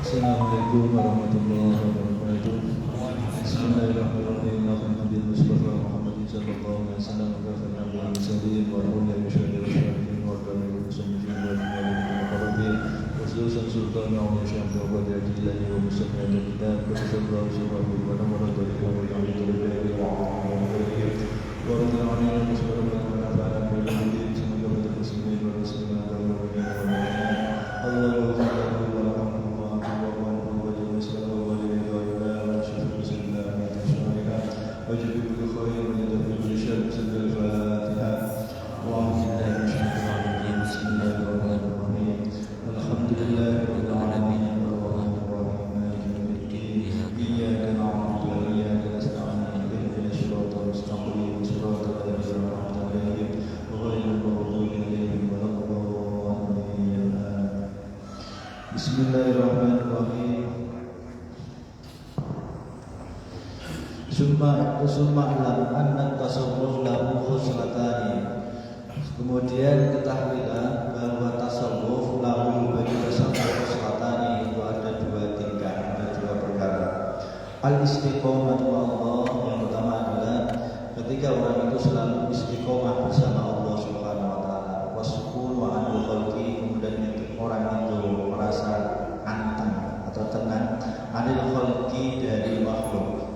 Assalamualaikum warahmatullahi wabarakatuh. Bismillahirrahmanirrahim. Nabi Mustafa Muhammad sallallahu alaihi wasallam wa ala alihi wasallam wa ala alihi wa sahbihi khususan sultan wa syekh wa jilani wa muslimin dan bersyukur subhanahu wa ta'ala wa radhiyallahu Bismillahirrahmanirrahim. Summa alam anna tasawwuf lahu khuslatani. Kemudian ketahuilah bahwa tasawuf lahu bagi tasawuf khuslatani itu ada dua tingkat, ada dua perkara. Al-istiqomah wa Allah, yang pertama adalah ketika orang itu selalu istiqomah bersama Allah Subhanahu wa taala. Wasukun wa anil khalqi, kemudian orang itu merasa anteng atau tenang anil khalqi dari makhluk.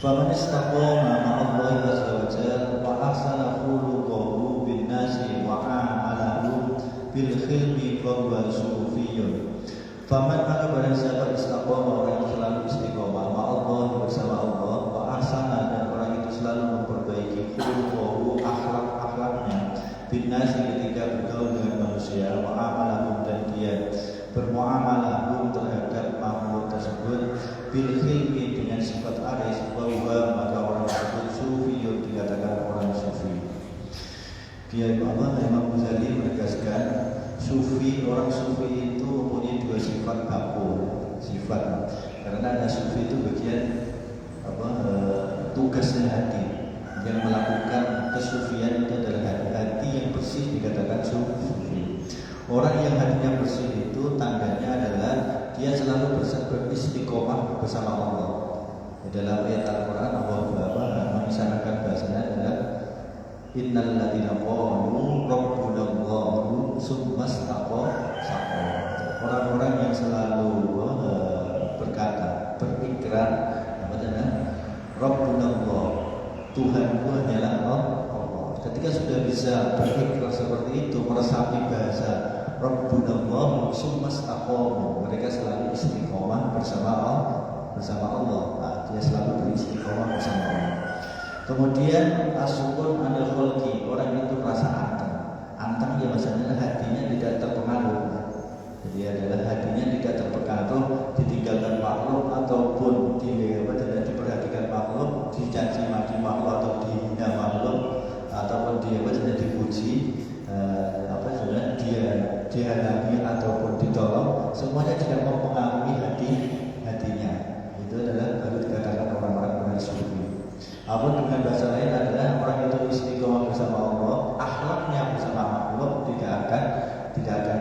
Faman istaqama ma'allahi azza wa jalla wa ahsana khuluquhu bin nasi wa amalahu bil khilmi fa huwa sufiyyun. Faman maka barang siapa istaqama, orang yang selalu istiqomah ma'allahi bersama Allah, wa ahsana dan orang itu selalu memperbaiki khuluquhu akhlak-akhlaknya bin nasi ketika bergaul dengan manusia, wa amalahu dan dia bermuamalah terhadap makhluk tersebut bil khilmi dengan sifat arif, bahwa maka orang tersebut sufiyun, dikatakan orang sufi. Dia Imam Ghazali menegaskan sufi, orang sufi itu mempunyai dua sifat baku, sifat karena ada sufi itu bagian tugasnya hati yang melakukan kesufian itu adalah hati yang bersih, dikatakan sufi. Orang yang hatinya bersih itu tandanya adalah dia selalu beristiqomah bersama Allah. Dalam ayat Al-Quran Allah mengisyaratkan bahasanya adalah innal ladzina qalu rabbuna Allahu tsumma istaqamu. Orang-orang yang selalu berkata, berikrar rabbuna Allah, Tuhanku hanyalah Allah. Ketika sudah bisa berikrar seperti itu, meresapi bahasa rabbuna Allah tsumma istaqamu, mereka selalu istiqomah bersama Allah. Nah, dia selalu beristiqomah bersama Allah. Kemudian asukun anil khalqi, orang itu merasa anteng ya, maksudnya hatinya tidak terpengaruh. Jadi adalah hatinya tidak terpengaruh ditinggalkan makhluk ataupun tidak diperhatikan makhluk, dicaci maki makhluk atau dihina makhluk ataupun dia dipuji, dia dihalangi ataupun ditolong, semuanya tidak mempengaruhi hatinya. Itu adalah baru dikatakan orang-orang sufi. Apun dengan bahasa lain adalah orang itu istiqomah bersama Allah, akhlaknya bersama makhluk tidak akan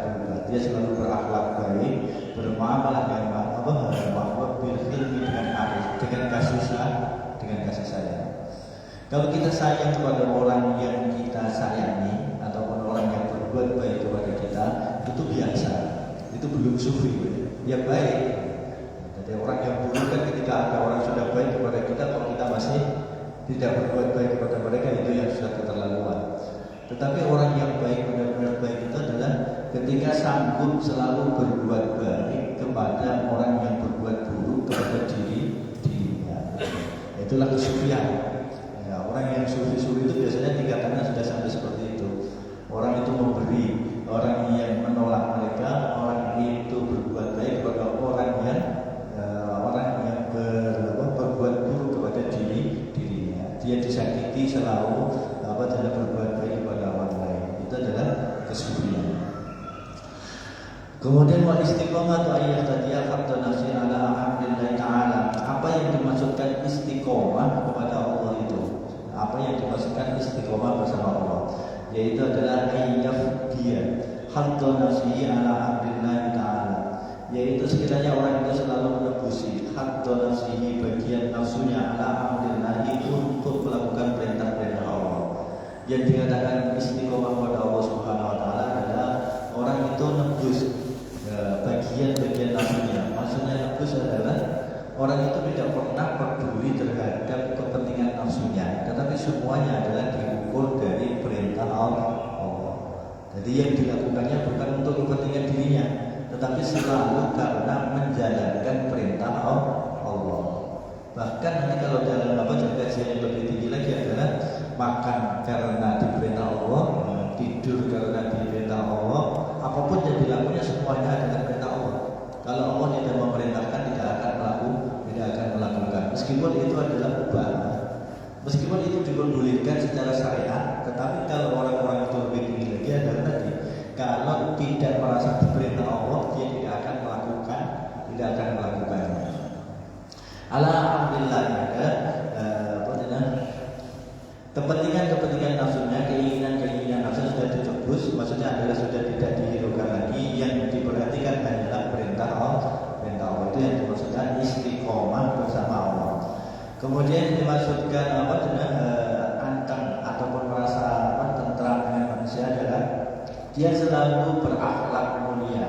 berubah. Dia selalu berakhlak baik, bermuamalah dengan makhluk bil khilmi, dengan arif, dengan kasih sayang. Kalau kita sayang kepada orang yang kita sayangi ataupun orang yang berbuat baik kepada kita, itu biasa, itu belum sufi, ya baik. Jadi orang yang buruk kan ketika ada orang sudah baik kepada kita, kalau kita masih tidak berbuat baik kepada mereka, itu yang sudah keterlaluan. Tetapi orang yang baik, benar-benar baik itu adalah ketika sanggup selalu berbuat baik kepada orang yang berbuat buruk kepada dirinya. Itulah kesufian. Ya, orang yang sufi-sufi itu biasanya tingkatannya sudah sampai seperti itu. Orang itu memberi, orang yang menolak mereka, orang itu berbuat baik kepada orang yang berbuat buruk kepada dirinya. Dia disakiti selalu dalam berbuat baik kepada orang lain. Itu adalah kesufian. Kemudian wal istiqomah tu ayat tadi fakta nafsi ala amrillah ta'ala. Apa yang dimaksudkan istiqomah kepada Allah itu? Apa yang dimaksudkan istiqomah bersama Allah? Yaitu adalah ayyaf dia fakta nafsi ala amrillah ta'ala. Yaitu biasanya orang itu selalu menebusi hatta nafsihi, bagian nafsunya ala amrillahi, untuk melakukan perintah-perintah Allah. Yang dikatakan istiqomah pada Allah Subhanahu wa taala adalah orang itu nebus bagian-bagian nafsunya. Maksudnya nebus adalah orang itu tidak pernah peduli terhadap kepentingan nafsunya, tetapi semuanya adalah diukur dari perintah Allah. Jadi yang dilakukannya bukan untuk kepentingan dirinya, tetapi selalu karena menjalankan perintah Allah. Bahkan nanti kalau dalam kajian yang lebih tinggi lagi adalah makan karena diperintah Allah, tidur karena diperintah Allah, apapun yang dilakukannya semuanya adalah perintah Allah. Kalau Allah tidak memerintahkan, tidak akan melakukan. Meskipun itu adalah ubah, meskipun itu diperbolehkan secara syariat, tetapi kalau orang-orang itu lebih tinggi lagi adalah tadi, kalau tidak merasa diperintah Allah, dia tidak akan melakukannya. Alhamdulillah ada kepentingan nafsunya, keinginan nafsu sudah ditebus, maksudnya adalah sudah tidak dihiraukan lagi. Yang diperhatikan hanyalah perintah Allah. Itu yang dimaksudkan istiqomah bersama Allah. Kemudian dimaksudkan anteng ataupun merasa tentram dengan manusia adalah dia selalu berakhlak mulia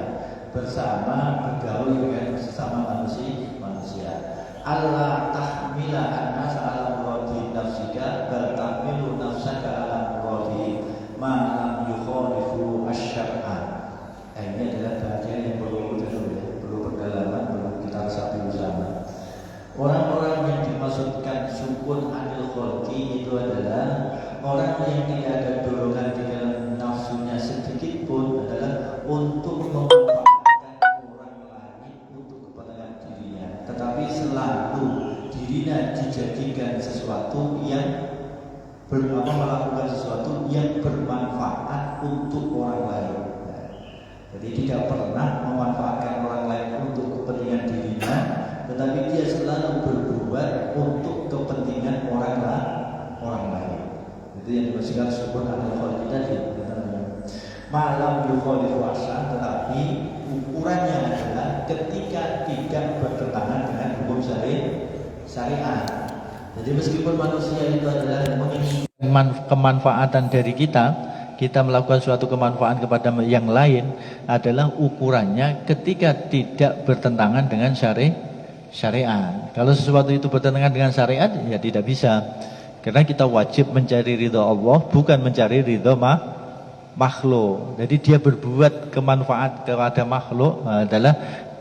bersama, bergaul dengan sesama manusia. Allah tahmila an-nas ala muradi nafsika bal tahmilu nafsaka ala muradi ma lam yukhalifu asy-syar'a. Ini adalah bagian yang perlu pendalaman, perlu kita resapi bersama. Orang-orang yang dimaksudkan sukun anil kholqi itu adalah orang yang tidak ada dorongan di dalam nafsunya sedikit pun, adalah untuk memanfaatkan orang lain untuk kepentingan dirinya, tetapi selalu dirinya dijadikan sesuatu yang melakukan sesuatu yang bermanfaat untuk orang lain. Jadi tidak pernah memanfaatkan orang lain untuk kepentingan dirinya, tetapi dia selalu berbuat untuk kepentingan orang lain. Itu yang dimaksudkan sukun anil kholqi tadi. Malam yukhalifu asya, tetapi ukurannya adalah ketika tidak bertentangan dengan hukum syariat. Jadi meskipun manusia itu adalah menginginkan kemanfaatan dari kita melakukan suatu kemanfaatan kepada yang lain, adalah ukurannya ketika tidak bertentangan dengan syariat. Kalau sesuatu itu bertentangan dengan syariat, ya tidak bisa. Karena kita wajib mencari ridha Allah, bukan mencari ridha makhluk. Jadi dia berbuat kemanfaat kepada makhluk adalah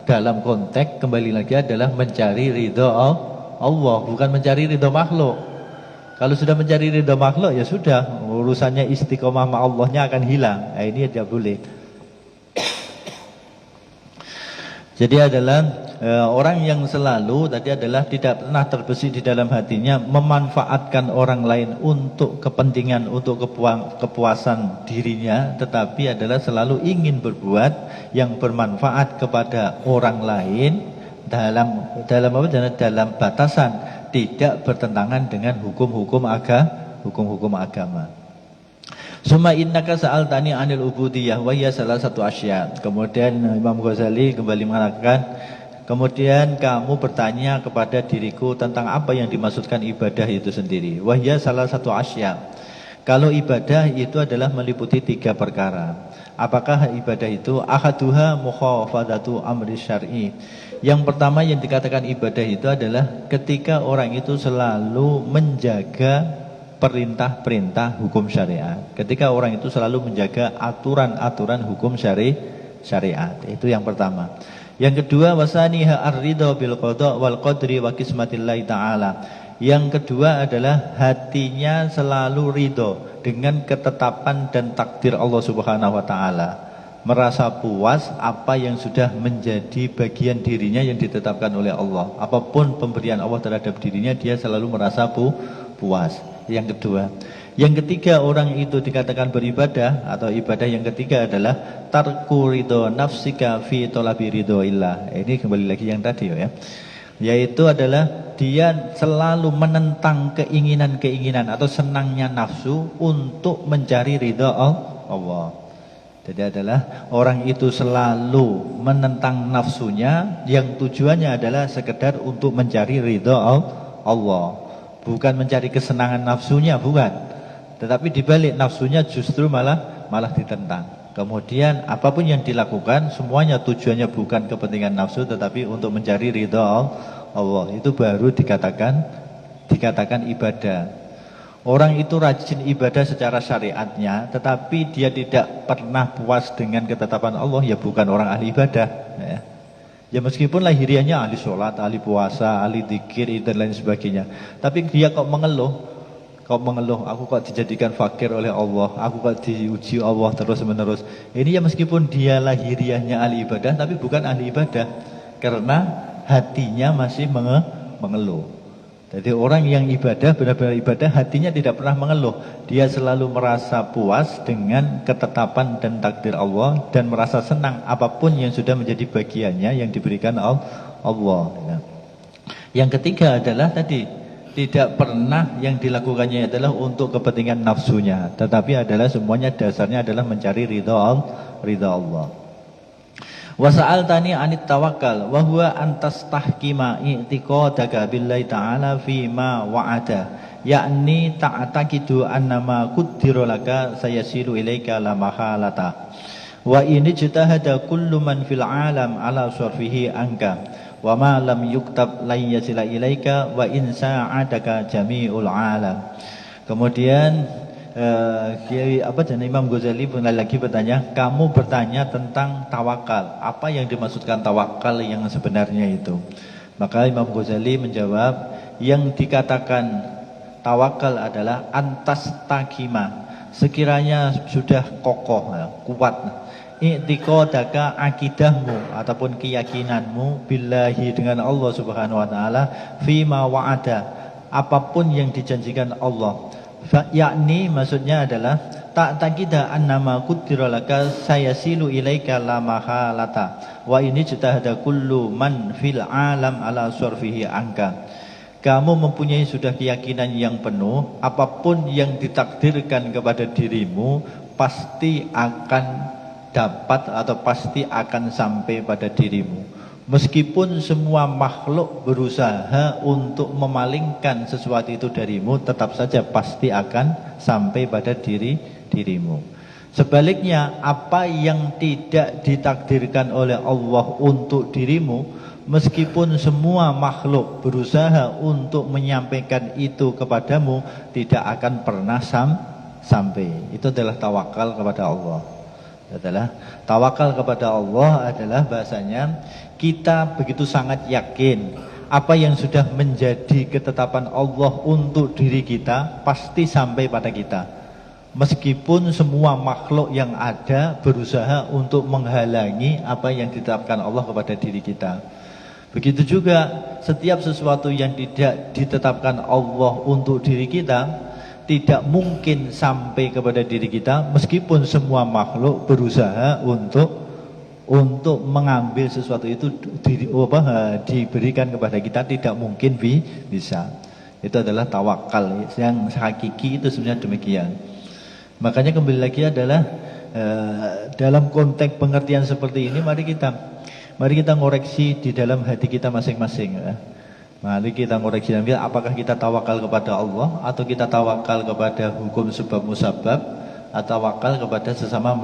dalam konteks kembali lagi adalah mencari ridha Allah, bukan mencari ridha makhluk. Kalau sudah mencari ridha makhluk, ya sudah, urusannya istiqomah ma Allahnya akan hilang. Nah, ini tidak boleh. Jadi adalah orang yang selalu tadi adalah tidak pernah terbesit di dalam hatinya memanfaatkan orang lain untuk kepentingan, untuk kepuasan dirinya, tetapi adalah selalu ingin berbuat yang bermanfaat kepada orang lain dalam batasan tidak bertentangan dengan hukum-hukum agama. Summa innaka sa'altani 'anil ubudiyah wa hiya salah satu asya. Kemudian Imam Ghazali kembali mengatakan, kemudian kamu bertanya kepada diriku tentang apa yang dimaksudkan ibadah itu sendiri. Wa hiya salah satu asya. Kalau ibadah itu adalah meliputi 3 perkara. Apakah ibadah itu? Ahaduha mukhafadatu amri syar'i. Yang pertama yang dikatakan ibadah itu adalah ketika orang itu selalu menjaga perintah-perintah hukum syariat. Ketika orang itu selalu menjaga aturan-aturan hukum syariat. Itu yang pertama. Yang kedua, wasaniha ar-ridha bil qada wal qadri wa qismatillahi ta'ala. Yang kedua adalah hatinya selalu ridho dengan ketetapan dan takdir Allah Subhanahu wa taala. Merasa puas apa yang sudah menjadi bagian dirinya yang ditetapkan oleh Allah. Apapun pemberian Allah terhadap dirinya, dia selalu merasa puas. Yang kedua. Yang ketiga, orang itu dikatakan beribadah atau ibadah yang ketiga adalah tarku ridho nafsika fi talabi ridho illah. Ini kembali lagi yang tadi ya. Yaitu adalah dia selalu menentang keinginan-keinginan atau senangnya nafsu untuk mencari ridho Allah. Jadi adalah orang itu selalu menentang nafsunya yang tujuannya adalah sekedar untuk mencari ridha Allah, bukan mencari kesenangan nafsunya, bukan. Tetapi dibalik nafsunya justru malah ditentang. Kemudian apapun yang dilakukan semuanya tujuannya bukan kepentingan nafsu tetapi untuk mencari ridha Allah. Itu baru dikatakan ibadah. Orang itu rajin ibadah secara syariatnya, tetapi dia tidak pernah puas dengan ketetapan Allah, ya bukan orang ahli ibadah. Ya meskipun lahiriahnya ahli sholat, ahli puasa, ahli dzikir dan lain sebagainya, tapi dia kok mengeluh, aku kok dijadikan fakir oleh Allah, aku kok diuji Allah terus menerus. Ini ya meskipun dia lahiriahnya ahli ibadah, tapi bukan ahli ibadah, karena hatinya masih mengeluh. Jadi orang yang ibadah, benar-benar ibadah, hatinya tidak pernah mengeluh. Dia selalu merasa puas dengan ketetapan dan takdir Allah, dan merasa senang apapun yang sudah menjadi bagiannya yang diberikan Allah. Yang ketiga adalah tadi, tidak pernah yang dilakukannya adalah untuk kepentingan nafsunya, tetapi adalah semuanya dasarnya adalah mencari ridha Allah. Wa sa'altani 'anit tawakkal wa huwa antas tahkima i'tiqadaka billahi ta'ala fi ma wa'ada, yakni ta'taqidu annama qaddara laka sayasilu ilaika la mahalata wa in ijtahada kullu man fil 'alam ala sarfihi anka wa ma lam yuktab la yasila ilaika wa in sa'adaka jami'ul 'alam. Kemudian Imam Ghazali lagi bertanya, kamu bertanya tentang tawakal, apa yang dimaksudkan tawakal yang sebenarnya itu? Maka Imam Ghazali menjawab, yang dikatakan tawakal adalah antas takima, sekiranya sudah kokoh, kuat, i'tiqadaka, akidahmu ataupun keyakinanmu billahi, dengan Allah Subhanahu wa taala, fima wa'ada, apapun yang dijanjikan Allah. Yakni maksudnya adalah ta'taqida annama qaddara laka sayasilu ilaika la mahalata wa ini jitahada kullu man fil alam ala surfihi angka. Kamu mempunyai sudah keyakinan yang penuh, apapun yang ditakdirkan kepada dirimu pasti akan dapat atau pasti akan sampai pada dirimu. Meskipun semua makhluk berusaha untuk memalingkan sesuatu itu darimu, tetap saja pasti akan sampai pada dirimu. Sebaliknya, apa yang tidak ditakdirkan oleh Allah untuk dirimu, meskipun semua makhluk berusaha untuk menyampaikan itu kepadamu, tidak akan pernah sampai. Itu adalah tawakal kepada Allah. Tawakal kepada Allah adalah bahasanya kita begitu sangat yakin apa yang sudah menjadi ketetapan Allah untuk diri kita pasti sampai pada kita, meskipun semua makhluk yang ada berusaha untuk menghalangi apa yang ditetapkan Allah kepada diri kita. Begitu juga setiap sesuatu yang tidak ditetapkan Allah untuk diri kita tidak mungkin sampai kepada diri kita, meskipun semua makhluk berusaha untuk mengambil sesuatu itu diberikan kepada kita, tidak mungkin bisa. Itu adalah tawakal yang hakiki, itu sebenarnya demikian. Makanya kembali lagi adalah dalam konteks pengertian seperti ini, mari kita ngoreksi di dalam hati kita masing-masing. Mari kita ngoreksi, apakah kita tawakal kepada Allah atau kita tawakal kepada hukum sebab musabab atau tawakal kepada sesama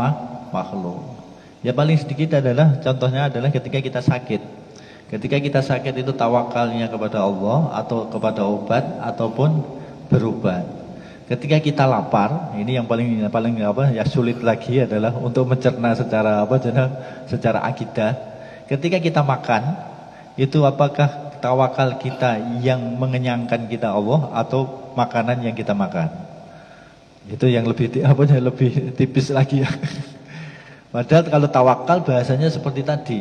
makhluk. Ya paling sedikit adalah contohnya adalah ketika kita sakit. Ketika kita sakit itu tawakalnya kepada Allah atau kepada obat ataupun berobat. Ketika kita lapar, ini yang paling sulit lagi adalah untuk mencerna secara akidah. Ketika kita makan, itu apakah tawakal kita yang mengenyangkan kita Allah atau makanan yang kita makan? Itu yang lebih tipis lagi ya. Padahal kalau tawakal bahasanya seperti tadi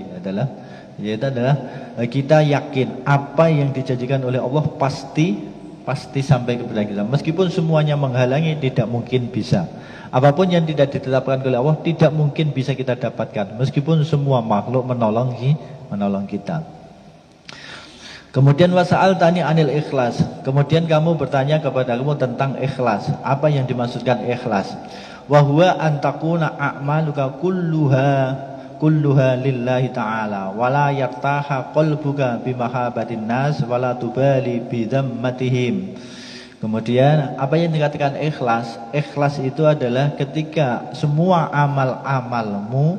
yaitu adalah kita yakin apa yang dijanjikan oleh Allah pasti sampai kepada kita. Meskipun semuanya menghalangi, tidak mungkin bisa. Apapun yang tidak ditetapkan oleh Allah tidak mungkin bisa kita dapatkan, meskipun semua makhluk menolong kita. Kemudian wasa'al tani anil ikhlas. Kemudian kamu bertanya kepada kamu tentang ikhlas. Apa yang dimaksudkan ikhlas? Wa huwa an takuna a'maluka kulluha lillahi ta'ala wa la yartaha qalbuka bi mahabbatin nas wa la tubali bi dzammatihim. Kemudian apa yang dikatakan ikhlas? Ikhlas itu adalah ketika semua amal-amalmu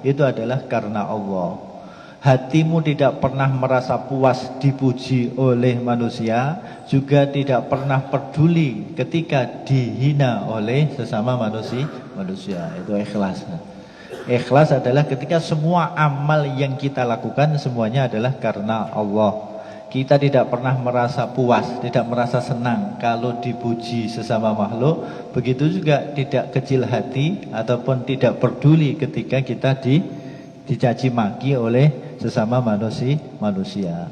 itu adalah karena Allah. Hatimu tidak pernah merasa puas dipuji oleh manusia, juga tidak pernah peduli ketika dihina oleh sesama manusia. Itu ikhlas. Ikhlas adalah ketika semua amal yang kita lakukan semuanya adalah karena Allah. Kita tidak pernah merasa puas, tidak merasa senang kalau dipuji sesama makhluk. Begitu juga tidak kecil hati ataupun tidak peduli ketika kita dicaci maki oleh sesama manusia.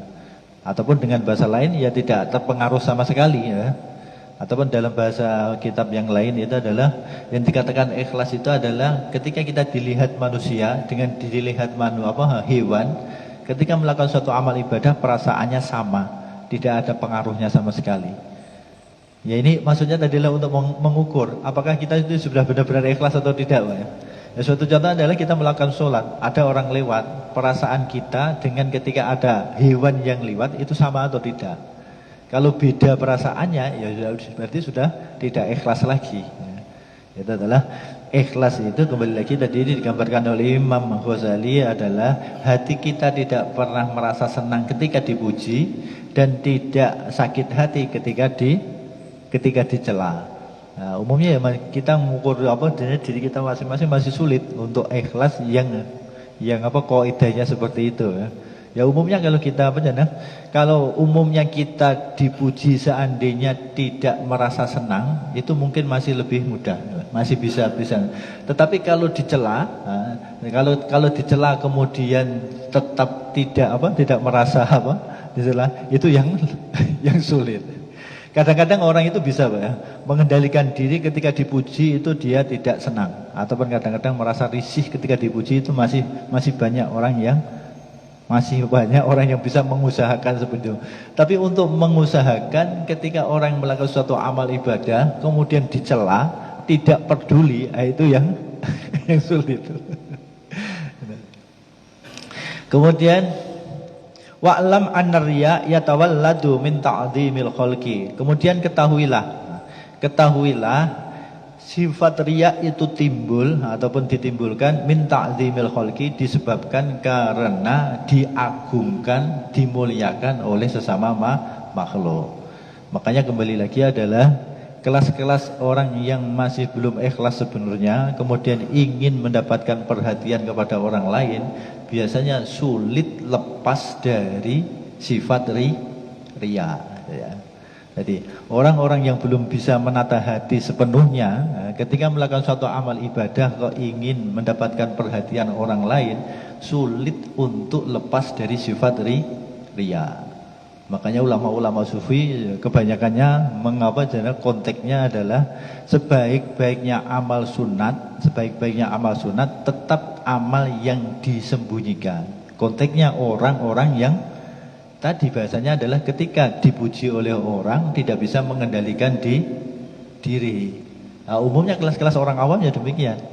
Ataupun dengan bahasa lain ya tidak terpengaruh sama sekali ya. Ataupun dalam bahasa kitab yang lain itu adalah yang dikatakan ikhlas itu adalah ketika kita dilihat manusia dengan dilihat hewan, ketika melakukan suatu amal ibadah perasaannya sama, tidak ada pengaruhnya sama sekali. Ya ini maksudnya adalah untuk mengukur apakah kita itu sudah benar-benar ikhlas atau tidak, Pak ya. Ya, suatu contoh adalah kita melakukan sholat, ada orang lewat, perasaan kita dengan ketika ada hewan yang lewat itu sama atau tidak. Kalau beda perasaannya, ya berarti sudah tidak ikhlas lagi. Ya, itu adalah ikhlas itu kembali lagi tadi digambarkan oleh Imam Ghazali adalah hati kita tidak pernah merasa senang ketika dipuji dan tidak sakit hati ketika dicela. Nah, umumnya ya kita mengukur diri kita masing-masing masih sulit untuk ikhlas yang kaidahnya seperti itu ya. Ya umumnya kalau kita kalau umumnya kita dipuji seandainya tidak merasa senang, itu mungkin masih lebih mudah, masih bisa. Tetapi kalau dicela, kalau dicela kemudian tetap tidak merasa dicela, itu yang sulit. Kadang-kadang orang itu bisa Pak ya, mengendalikan diri ketika dipuji itu dia tidak senang, ataupun kadang-kadang merasa risih ketika dipuji itu masih banyak orang yang bisa mengusahakan seperti itu. Tapi untuk mengusahakan ketika orang melakukan suatu amal ibadah kemudian dicela, tidak peduli, itu yang sulit. Kemudian wa'lam an-riya yatawalladu min ta'dhimil khalqi. Kemudian ketahuilah sifat riya itu timbul ataupun ditimbulkan min ta'dhimil khalqi disebabkan karena diagungkan, dimuliakan oleh sesama makhluk. Makanya kembali lagi adalah kelas-kelas orang yang masih belum ikhlas sebenarnya kemudian ingin mendapatkan perhatian kepada orang lain biasanya sulit lepas dari sifat riya ya. Jadi orang-orang yang belum bisa menata hati sepenuhnya ketika melakukan suatu amal ibadah kok ingin mendapatkan perhatian orang lain sulit untuk lepas dari sifat riya. Makanya ulama-ulama sufi kebanyakannya konteksnya adalah sebaik-baiknya amal sunat tetap amal yang disembunyikan. Konteksnya orang-orang yang tadi bahasanya adalah ketika dipuji oleh orang tidak bisa mengendalikan diri. Nah, umumnya kelas-kelas orang awam ya demikian.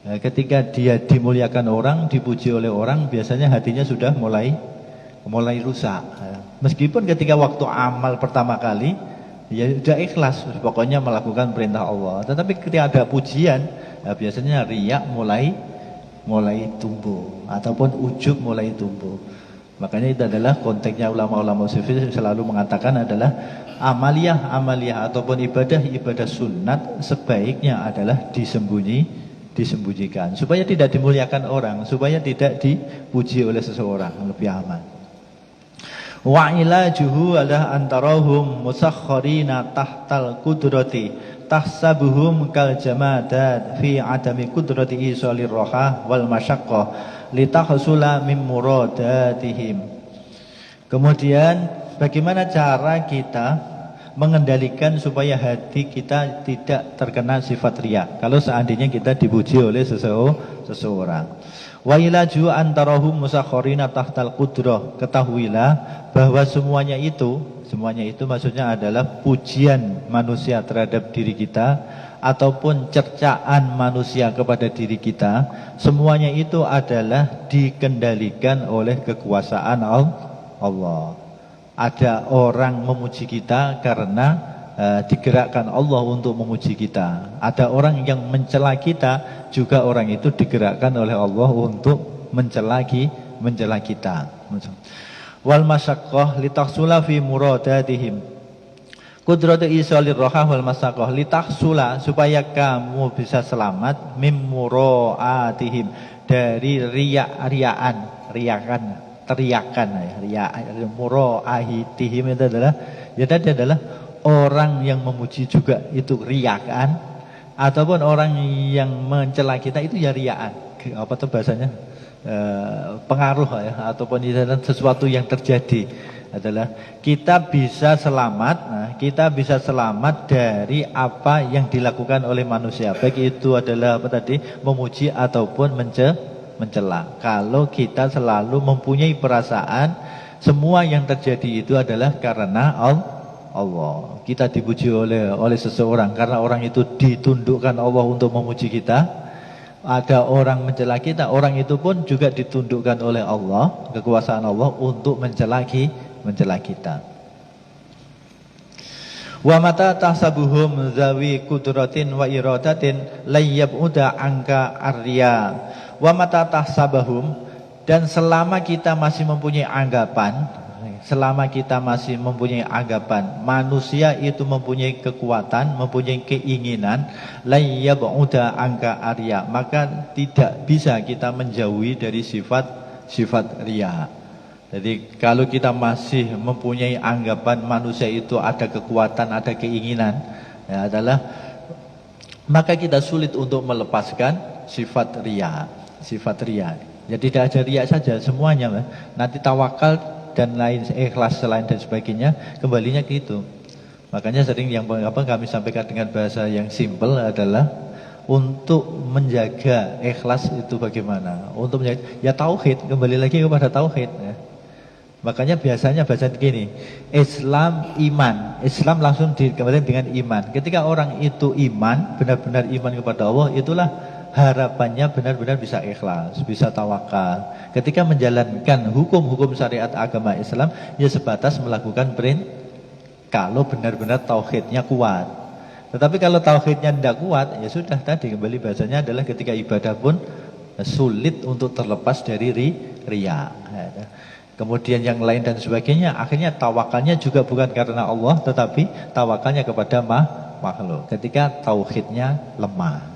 Nah, ketika dia dimuliakan orang, dipuji oleh orang, biasanya hatinya sudah mulai rusak. Meskipun ketika waktu amal pertama kali ya sudah ikhlas, pokoknya melakukan perintah Allah. Tetapi ketika ada pujian, biasanya riya mulai tumbuh ataupun ujub mulai tumbuh. Makanya itu adalah konteksnya ulama-ulama sufi selalu mengatakan adalah amaliyah ataupun ibadah sunat sebaiknya adalah disembunyikan supaya tidak dimuliakan orang, supaya tidak dipuji oleh seseorang, lebih aman. Wa ilajuhu ala antarahum musakhkharina tahtal qudrati tahsabuhum kal jamadat fi adami qudrati isalir roha wal masyaqqah litahsula min muradatihim. Kemudian bagaimana cara kita mengendalikan supaya hati kita tidak terkena sifat riya kalau seandainya kita dipuji oleh seseorang. Wa ilaju antarahum musakhkharina tahtal qudrah. Ketahuilah bahwa semuanya itu maksudnya adalah pujian manusia terhadap diri kita ataupun cercaan manusia kepada diri kita, semuanya itu adalah dikendalikan oleh kekuasaan Allah. Ada orang memuji kita karena digerakkan Allah untuk memuji kita. Ada orang yang mencela kita, juga orang itu digerakkan oleh Allah untuk mencela kita. Wal masyaqqah litahsula fi muradatihim. Qudratu isalir rohah wal masyaqqah litahsula, supaya kamu bisa selamat mim muraatihim, dari riakan teriakan ya. Muraahitihim itu adalah tadi adalah orang yang memuji juga itu riakan, ataupun orang yang mencela kita itu ya riaan. Apa tuh bahasanya? Pengaruh ya, ataupun sesuatu yang terjadi adalah kita bisa selamat. Nah, kita bisa selamat dari apa yang dilakukan oleh manusia, baik itu adalah apa tadi, memuji ataupun mencela. Kalau kita selalu mempunyai perasaan semua yang terjadi itu adalah karena Allah. Kita dipuji oleh seseorang karena orang itu ditundukkan Allah untuk memuji kita. Ada orang mencela kita, orang itu pun juga ditundukkan oleh Allah, kekuasaan Allah untuk mencela kita. Wa mata tahsabuhum zawi qudratin wa iradatin layyab'uda angka arya. Wa mata tahsabahum, dan selama kita masih mempunyai anggapan, manusia itu mempunyai kekuatan, mempunyai keinginan, layyab'uda angka arya, maka tidak bisa kita menjauhi dari sifat riya. Jadi kalau kita masih mempunyai anggapan manusia itu ada kekuatan, ada keinginan, ya adalah, maka kita sulit untuk melepaskan sifat riya. Jadi tidak ada riya saja semuanya, nanti tawakal dan lain, ikhlas selain dan sebagainya, kembalinya ke itu. Makanya sering yang kami sampaikan dengan bahasa yang simpel adalah untuk menjaga ikhlas itu bagaimana? Untuk menjaga ya tauhid, kembali lagi kepada tauhid ya. Makanya biasanya bahasa begini, Islam iman, Islam langsung dikembalikan dengan iman. Ketika orang itu iman, benar-benar iman kepada Allah, itulah harapannya benar-benar bisa ikhlas, bisa tawakal. Ketika menjalankan hukum-hukum syariat agama Islam, ya sebatas melakukan kalau benar-benar tauhidnya kuat. Tetapi kalau tauhidnya tidak kuat, ya sudah tadi kembali bahasanya adalah ketika ibadah pun sulit untuk terlepas dari riya. Kemudian yang lain dan sebagainya, akhirnya tawakalnya juga bukan karena Allah, tetapi tawakalnya kepada makhluk. Ketika tauhidnya lemah.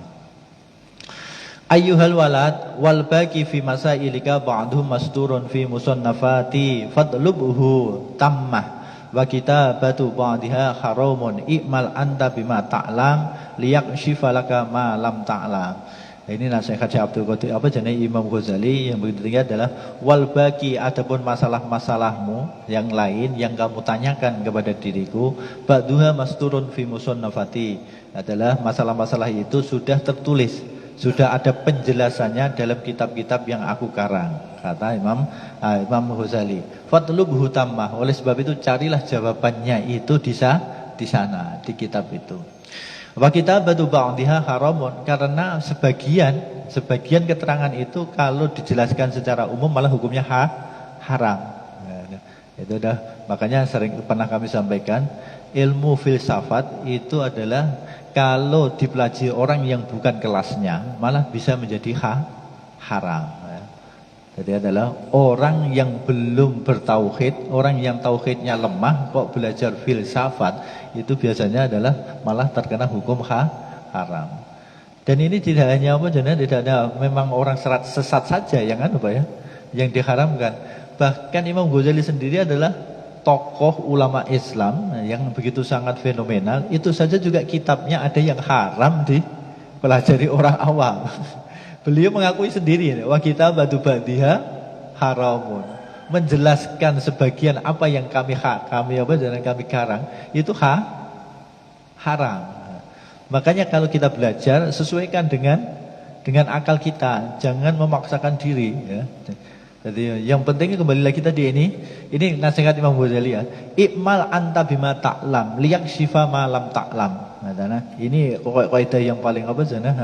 Ayyuhal walad wal baqi fi masailika ba'dhum masturun fi musannafati fadlubhu tammah wa kitabatu ba'dha haramun i'mal anta bima ta'lam liyakshifa laka ma lam ta'lam. Ini nasihat Syekh Abdul Qadir Imam Ghazali yang begitu tinggi adalah wal baqi, adapun masalah-masalahmu yang lain yang kamu tanyakan kepada diriku, ba'dhuha masturun fi musannafati, adalah masalah-masalah itu sudah tertulis, sudah ada penjelasannya dalam kitab-kitab yang aku karang, kata Imam Ghazali. Fatlubhu tammah, oleh sebab itu carilah jawabannya itu di sana, di kitab itu. Wa kitabatu ba'dha haramun, karena sebagian keterangan itu kalau dijelaskan secara umum malah hukumnya haram. Itu dah, makanya sering pernah kami sampaikan, ilmu filsafat itu adalah kalau dipelajari orang yang bukan kelasnya malah bisa menjadi haram. Jadi adalah orang yang belum bertauhid, orang yang tauhidnya lemah kok belajar filsafat, itu biasanya adalah malah terkena hukum haram. Dan ini tidak hanya tidak ada memang orang sesat saja yang yang diharamkan. Bahkan Imam Ghazali sendiri adalah tokoh ulama Islam yang begitu sangat fenomenal. Itu saja juga kitabnya ada yang haram dipelajari orang awam. Beliau mengakui sendiri, wa kitabatu ba'dha haramun, menjelaskan sebagian apa yang kami karang itu haram. Makanya kalau kita belajar sesuaikan dengan akal kita, jangan memaksakan diri ya. Jadi yang penting kembali lagi tadi ini nasihat Imam Ghazali ya. Iqmal anta bima ta'lam liyakshifa ma lam ta'lam. Ini kaidah yang paling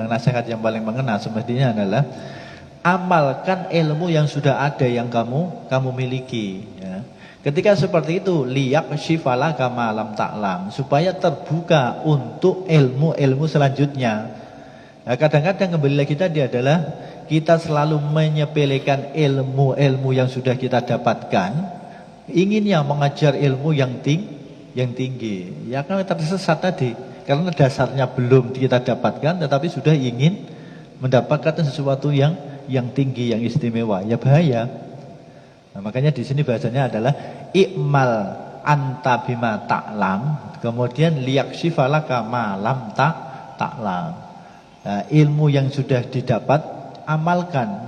nasihat yang paling mengena semestinya adalah amalkan ilmu yang sudah ada yang kamu miliki ya. Ketika seperti itu liyak syifalaka ma lam ta'lam, supaya terbuka untuk ilmu-ilmu selanjutnya. Nah, kadang-kadang kembali lagi tadi adalah kita selalu menyepelekan ilmu-ilmu yang sudah kita dapatkan, inginnya mengajar ilmu yang tinggi. Ya kan tersesat tadi, karena dasarnya belum kita dapatkan tetapi sudah ingin mendapatkan sesuatu yang tinggi, yang istimewa, ya bahaya. Nah, makanya di sini bahasanya adalah ikmal anta bima ta'lam, kemudian liyaksifalaka ma lam ta'lam. Nah, ilmu yang sudah didapat amalkan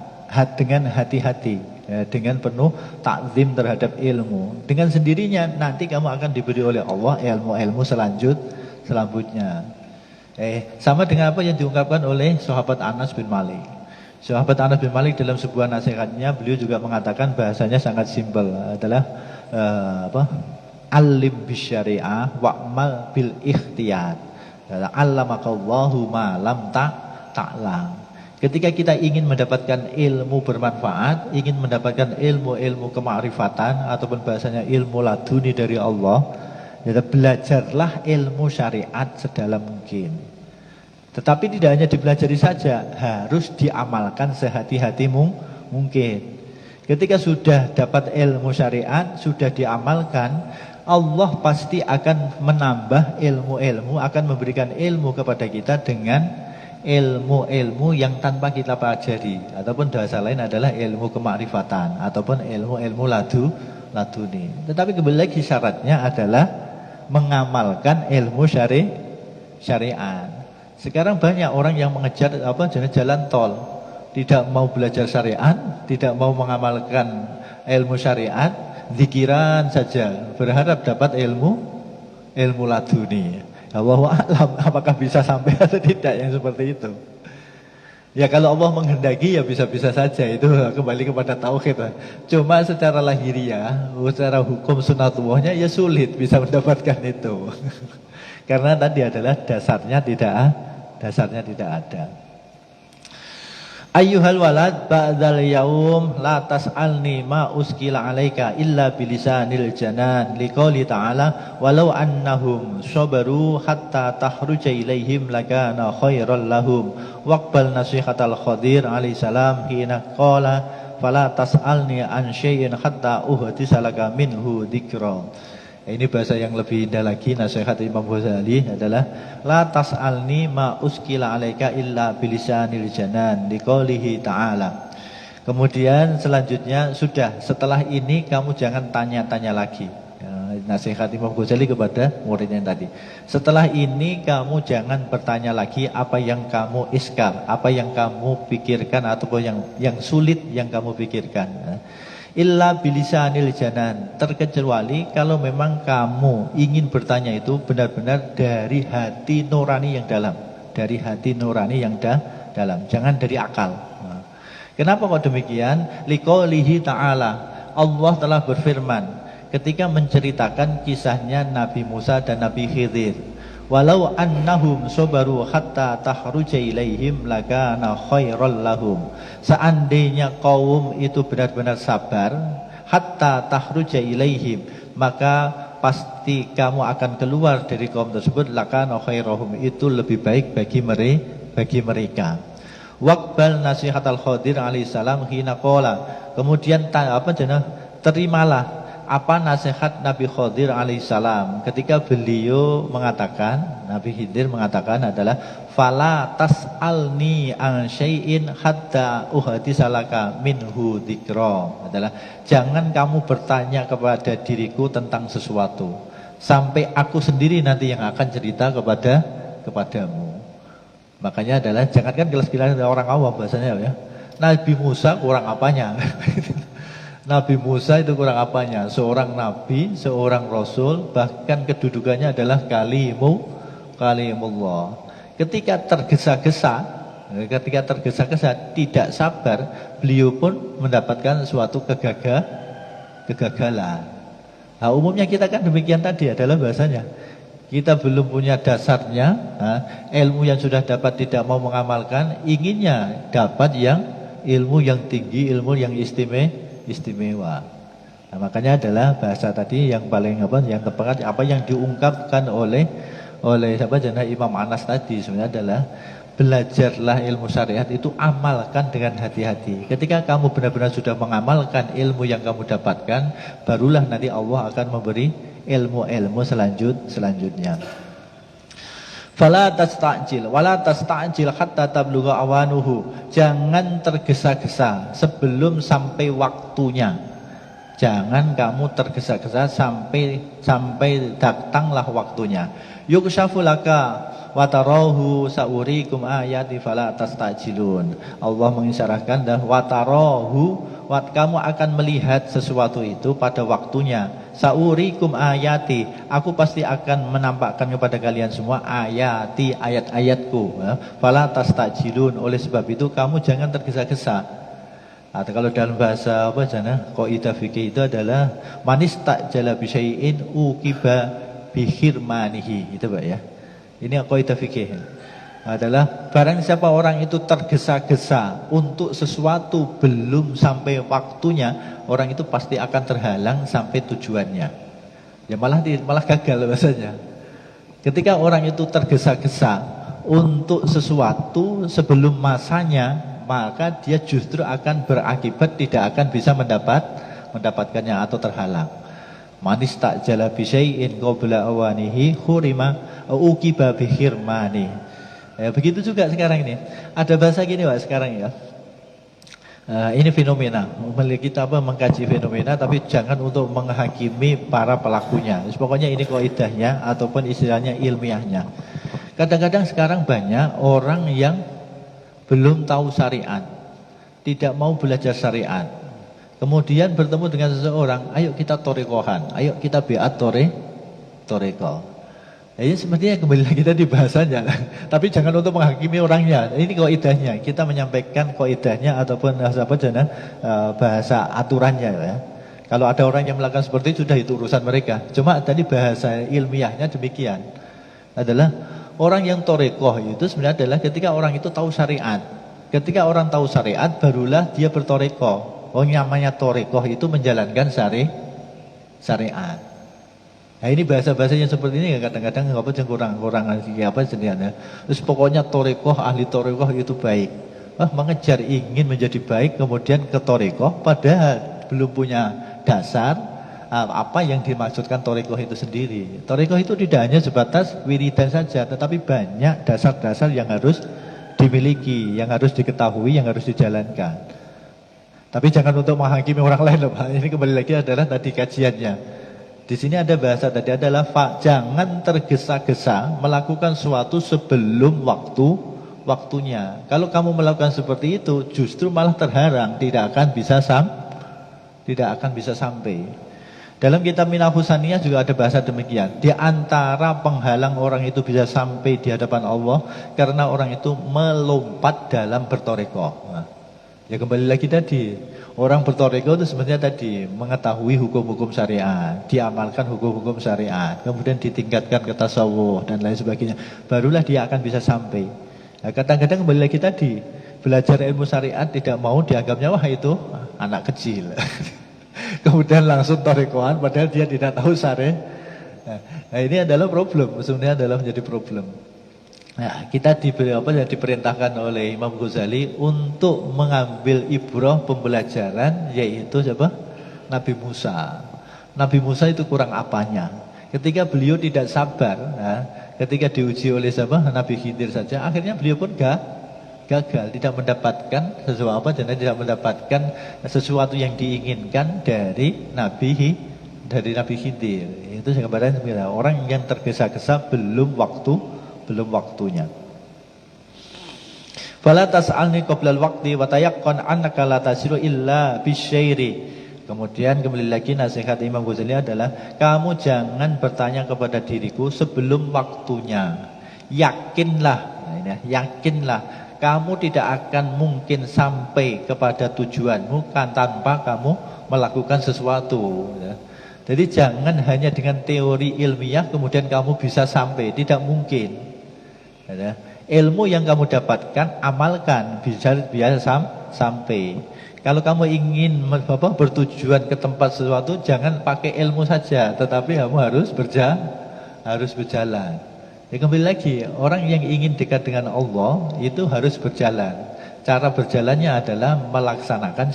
dengan hati-hati ya, dengan penuh takzim terhadap ilmu. Dengan sendirinya nanti kamu akan diberi oleh Allah ilmu-ilmu selanjutnya. Sama dengan apa yang diungkapkan oleh sahabat Anas bin Malik. Sahabat Anas bin Malik dalam sebuah nasihatnya beliau juga mengatakan bahasanya sangat simpel adalah alim bisyari'ah wa'mal bil ikhtiyar. Allamakallahu ma lam ta'lam. Ketika kita ingin mendapatkan ilmu bermanfaat, ingin mendapatkan ilmu-ilmu kemakrifatan ataupun bahasanya ilmu laduni dari Allah, ya belajarlah ilmu syariat sedalam mungkin. Tetapi tidak hanya dipelajari saja, harus diamalkan sehati-hati mungkin. Ketika sudah dapat ilmu syariat, sudah diamalkan, Allah pasti akan menambah ilmu-ilmu, akan memberikan ilmu kepada kita dengan ilmu-ilmu yang tanpa kita pelajari. Ataupun bahasa lain adalah ilmu kemakrifatan, ataupun ilmu-ilmu laduni. Tetapi kembali lagi syaratnya adalah mengamalkan ilmu syariat. Sekarang banyak orang yang mengejar jalan tol, tidak mau belajar syariat, tidak mau mengamalkan ilmu syariat, zikiran saja, berharap dapat ilmu laduni. Wallahu a'lam apakah bisa sampai atau tidak yang seperti itu. Ya kalau Allah menghendaki ya bisa-bisa saja, itu kembali kepada tauhid. Cuma secara lahiriah, secara hukum sunatullahnya ya sulit bisa mendapatkan itu. Karena tadi adalah dasarnya tidak ada. Ayyuhal walad ba'dal yaum la tas'alni ma uskila alaika illa bilisanil janan liqouli ta'ala walau annahum sabaru hatta tahruja ilaihim lakana khairal lahum waqbal nasihatal Khadir alaihi salam hina qala fala tas'alni an syai'in hatta uhdisa laka minhu dzikra. Ini bahasa yang lebih indah lagi. Nasihat Imam Ghazali adalah la tas'alni ma uskila alaika illa bilisanil janan liqaulihi ta'ala. Kemudian selanjutnya sudah, setelah ini kamu jangan tanya-tanya lagi. Nasihat Imam Ghazali kepada muridnya tadi. Setelah ini kamu jangan bertanya lagi apa yang kamu iskal, apa yang kamu pikirkan ataupun yang sulit yang kamu pikirkan. Illa bilisanil janan, terkecuali kalau memang kamu ingin bertanya itu benar-benar dari hati nurani yang dalam, dari hati nurani yang dalam, jangan dari akal. Kenapa kok demikian? Liqaulihi ta'ala, Allah telah berfirman ketika menceritakan kisahnya Nabi Musa dan Nabi Khidir. Walau annahum sabaru hatta tahruja ilaihim lakana khairal lahum. Seandainya kaum itu benar-benar sabar hatta tahruja ilaihim, maka pasti kamu akan keluar dari kaum tersebut, lakana khairahum, itu lebih baik bagi mereka. Waqbal nasihatal Khadir alaihi salam hina qala, kemudian terimalah apa nasihat Nabi Khadir alaihissalam ketika beliau mengatakan, Nabi Khidir mengatakan adalah fala tas'alni an syai'in hatta uhadisalaka minhu dzikra, adalah jangan kamu bertanya kepada diriku tentang sesuatu sampai aku sendiri nanti yang akan cerita kepadamu. Makanya adalah jangankan gelas-gelas orang awam bahasanya ya. Nabi Musa kurang apanya? Nabi Musa itu kurang apanya? Seorang nabi, seorang rasul, bahkan kedudukannya adalah kalimullah. Ketika tergesa-gesa, tidak sabar, beliau pun mendapatkan suatu kegagalan. Nah, umumnya kita kan demikian tadi adalah bahasanya. kita belum punya dasarnya, ilmu yang sudah dapat tidak mau mengamalkan, inginnya dapat yang ilmu yang tinggi, ilmu yang istimewa. Nah, makanya adalah bahasa tadi yang paling yang tepat, apa yang diungkapkan oleh Imam Anas tadi sebenarnya adalah belajarlah ilmu syariat itu amalkan dengan hati-hati. Ketika kamu benar-benar sudah mengamalkan ilmu yang kamu dapatkan, barulah nanti Allah akan memberi ilmu-ilmu selanjutnya. Fala tasta'jil wala tasta'jil hatta tablugha awanuhu. Jangan tergesa-gesa sebelum sampai waktunya. Jangan kamu tergesa-gesa sampai datanglah waktunya. Yukshafu laka wa tarahu saurikum ayati fala tastajilun. Allah mengisyaratkan dah wa tarahu, kamu akan melihat sesuatu itu pada waktunya. Saurikum ayati, aku pasti akan menampakkan kepada kalian semua ayati, ayat-ayatku. Fala tastajilun, oleh sebab itu kamu jangan tergesa-gesa. Atau kalau dalam bahasa qaidah fikih itu adalah manistajala bi syai'in uqiba bi khirmanihi. Itu Pak ya. Ini qaidah fikih adalah barang siapa orang itu tergesa-gesa untuk sesuatu belum sampai waktunya, orang itu pasti akan terhalang sampai tujuannya. Ya malah gagal bahasanya. Ketika orang itu tergesa-gesa untuk sesuatu sebelum masanya, maka dia justru akan berakibat tidak akan bisa mendapatkannya atau terhalang. Manis tak jala bi syai'in qabla awanihi khurima uqiba bi khirmani. Ya, begitu juga sekarang ini. Ada bahasa gini Pak sekarang ya. Ini fenomena. Kita mengkaji fenomena, tapi jangan untuk menghakimi para pelakunya. Pokoknya ini kaidahnya ataupun istilahnya ilmiahnya. Kadang-kadang sekarang banyak orang yang belum tahu syariat, tidak mau belajar syariat. Kemudian bertemu dengan seseorang, ayo kita torekohan, ayo kita biat toreko. Ini sebenarnya kembali lagi tadi bahasanya, tapi jangan untuk menghakimi orangnya. Ini kaidahnya, kita menyampaikan kaidahnya ataupun bahasa aturannya ya. Kalau ada orang yang melakukan seperti itu sudah itu urusan mereka. Cuma tadi bahasa ilmiahnya demikian. Adalah orang yang torekoh itu sebenarnya adalah ketika orang itu tahu syariat. Ketika orang tahu syariat barulah dia bertorekoh. Oh, namanya torekoh itu menjalankan syariat. Nah ini bahasa-bahasa yang seperti ini kadang-kadang kurang sebenarnya. Terus pokoknya torekoh, ahli torekoh itu baik. Mengejar ingin menjadi baik kemudian ke torekoh padahal belum punya dasar apa yang dimaksudkan torekoh itu sendiri. Torekoh itu tidak hanya sebatas wiridan saja, tetapi banyak dasar-dasar yang harus dimiliki, yang harus diketahui, yang harus dijalankan. Tapi jangan untuk menghakimi orang lain loh Pak. Ini kembali lagi adalah tadi kajiannya. Di sini ada bahasa tadi adalah jangan tergesa-gesa melakukan sesuatu sebelum waktunya. Kalau kamu melakukan seperti itu justru malah terharang, tidak akan bisa sampai. Dalam kitab Minahus Saniyah juga ada bahasa demikian. Di antara penghalang orang itu bisa sampai di hadapan Allah karena orang itu melompat dalam bertorekoh. Ya kembali lagi tadi, orang bertoreko itu sebenarnya tadi mengetahui hukum-hukum syariat, diamalkan hukum-hukum syariat, kemudian ditingkatkan ke tasawuf dan lain sebagainya. Barulah dia akan bisa sampai. Nah, kadang-kadang kembali lagi tadi, belajar ilmu syariat tidak mau dianggapnya wah itu anak kecil. Kemudian langsung torekoan padahal dia tidak tahu syariat. Nah, ini adalah problem, sebenarnya adalah menjadi problem. Nah, kita diperintahkan oleh Imam Ghazali untuk mengambil ibrah pembelajaran, yaitu siapa? Nabi Musa. Nabi Musa itu kurang apanya? Ketika beliau tidak sabar, ketika diuji oleh siapa? Nabi Khidir saja, akhirnya beliau pun gagal, tidak mendapatkan tidak mendapatkan sesuatu yang diinginkan dari Nabi Khidir. Itu sebenarnya orang yang tergesa-gesa belum waktunya. Fala tas'alni qoblal waqti wa tayaqqan annaka la tasiru illa bisyairi. Kemudian kembali lagi nasihat Imam Ghazali adalah kamu jangan bertanya kepada diriku sebelum waktunya. Yakinlah kamu tidak akan mungkin sampai kepada tujuanmu kan tanpa kamu melakukan sesuatu ya. Jadi jangan hanya dengan teori ilmiah kemudian kamu bisa sampai, tidak mungkin. Ya. Ilmu yang kamu dapatkan amalkan biar sampai. Kalau kamu ingin bertujuan ke tempat sesuatu, jangan pakai ilmu saja, tetapi kamu harus berjalan. Ya, kembali lagi, orang yang ingin dekat dengan Allah itu harus berjalan. Cara berjalannya adalah melaksanakan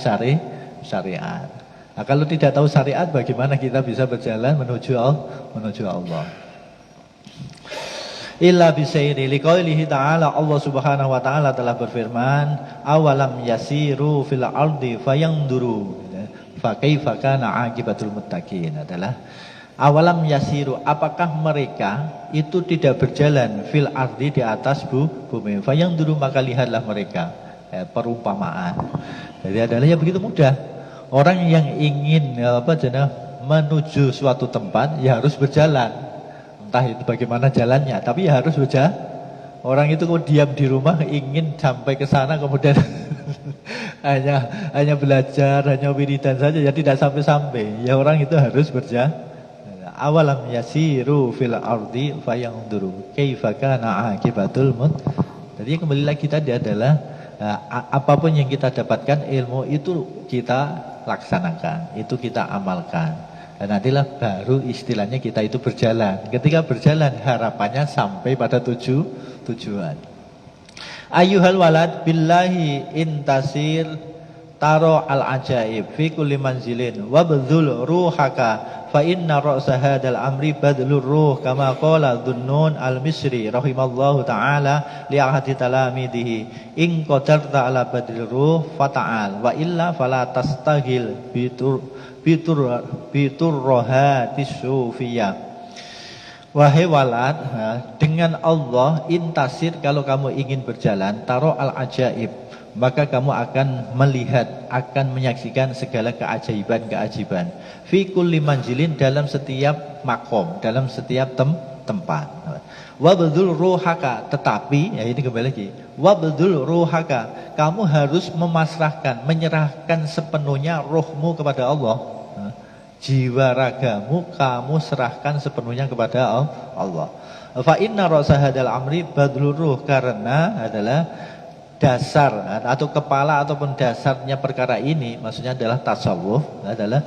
syariat. Nah, kalau tidak tahu syariat, bagaimana kita bisa berjalan menuju Allah? Illa bisairi liqaulihi ta'ala, Allah Subhanahu wa taala telah berfirman, awalam yasiru fil ardi fayanzuru fa kaifa kana aqibatul muttaqin. Adalah awalam yasiru, apakah mereka itu tidak berjalan fil ardi, di atas bumi, fayanzuru, maka lihatlah mereka. Perumpamaan. Jadi adalah ya begitu mudah. Orang yang ingin menuju suatu tempat ya harus berjalan. Entah itu bagaimana jalannya, tapi ya harus berjalan. Orang itu kalau diam di rumah ingin sampai ke sana kemudian hanya belajar, hanya wiridan saja, ya tidak sampai-sampai. Ya orang itu harus berjalan. Awalam yasiru fil ardi fayanzuru kaifa kana aqibatul muttaqin. Jadi kembali lagi tadi adalah apapun yang kita dapatkan, ilmu itu kita laksanakan, itu kita amalkan. Dan nantilah baru istilahnya kita itu berjalan. Ketika berjalan harapannya sampai pada tujuan. Ayyuhal walad billahi intasir taro al ajaib fi kulli manzilin wabdhul ruhaka fa inna ra'sa hadzal amri badlur ruh kama qala Dhunnun al-Misri rahimallahu taala li ahadi talamidihi in qadarta ala badlir ruh fata'al wa illa fala tastaghil bitur rohatis sufiyah. Wahai walad, dengan Allah intasir, kalau kamu ingin berjalan, taro al ajaib, maka kamu akan melihat, akan menyaksikan segala keajaiban. Fi kulli manzilin, dalam setiap makom, dalam setiap tempat. Wabdul ruhaka, tetapi ya ini kembali lagi, wabdul ruhaka, kamu harus memasrahkan, menyerahkan sepenuhnya rohmu kepada Allah. Jiwa ragamu kamu serahkan sepenuhnya kepada Allah. Fa inna ra'sa hadzal amri badlur ruh, karena adalah dasar atau kepala ataupun dasarnya perkara ini, maksudnya adalah tasawuf, adalah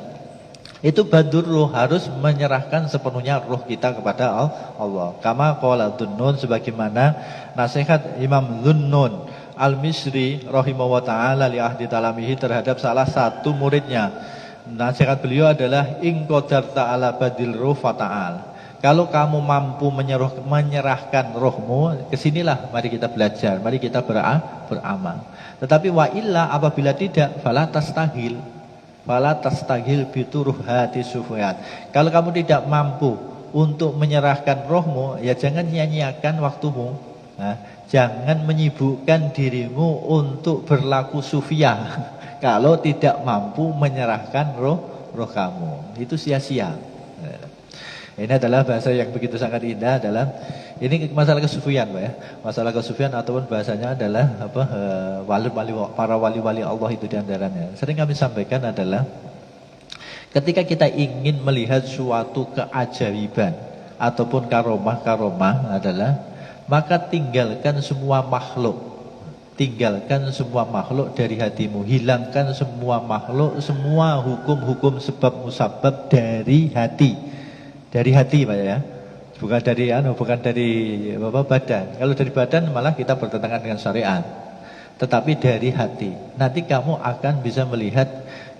itu badlur ruh, harus menyerahkan sepenuhnya ruh kita kepada Allah. Kama qala Dhunnun, sebagaimana nasihat Imam Dhunnun al-Misri rahimahullah taala li ahdi talamihi terhadap salah satu muridnya. Nasihat beliau adalah in qadarta ala badil ruh fata'al. Kalau kamu mampu menyerahkan rohmu, kesinilah mari kita belajar, mari kita beramal. Tetapi wa illa, apabila tidak, fala tastahil bituruhati sufiyat. Kalau kamu tidak mampu untuk menyerahkan rohmu, ya jangan nyanyiakan waktumu. Jangan menyibukkan dirimu untuk berlaku sufiah. Kalau tidak mampu menyerahkan roh kamu, itu sia-sia. Ini adalah bahasa yang begitu sangat indah, adalah ini masalah kesufian, Pak ya. Masalah kesufian ataupun bahasanya adalah para wali-wali Allah itu diantaranya. Sering kami sampaikan adalah ketika kita ingin melihat suatu keajaiban ataupun karomah adalah, maka tinggalkan semua makhluk. Tinggalkan semua makhluk dari hatimu. Hilangkan semua makhluk, semua hukum-hukum sebab musabab dari hati. Dari hati, Pak ya. Bukan dari badan. Kalau dari badan malah kita bertentangan dengan syariat. Tetapi dari hati. Nanti kamu akan bisa melihat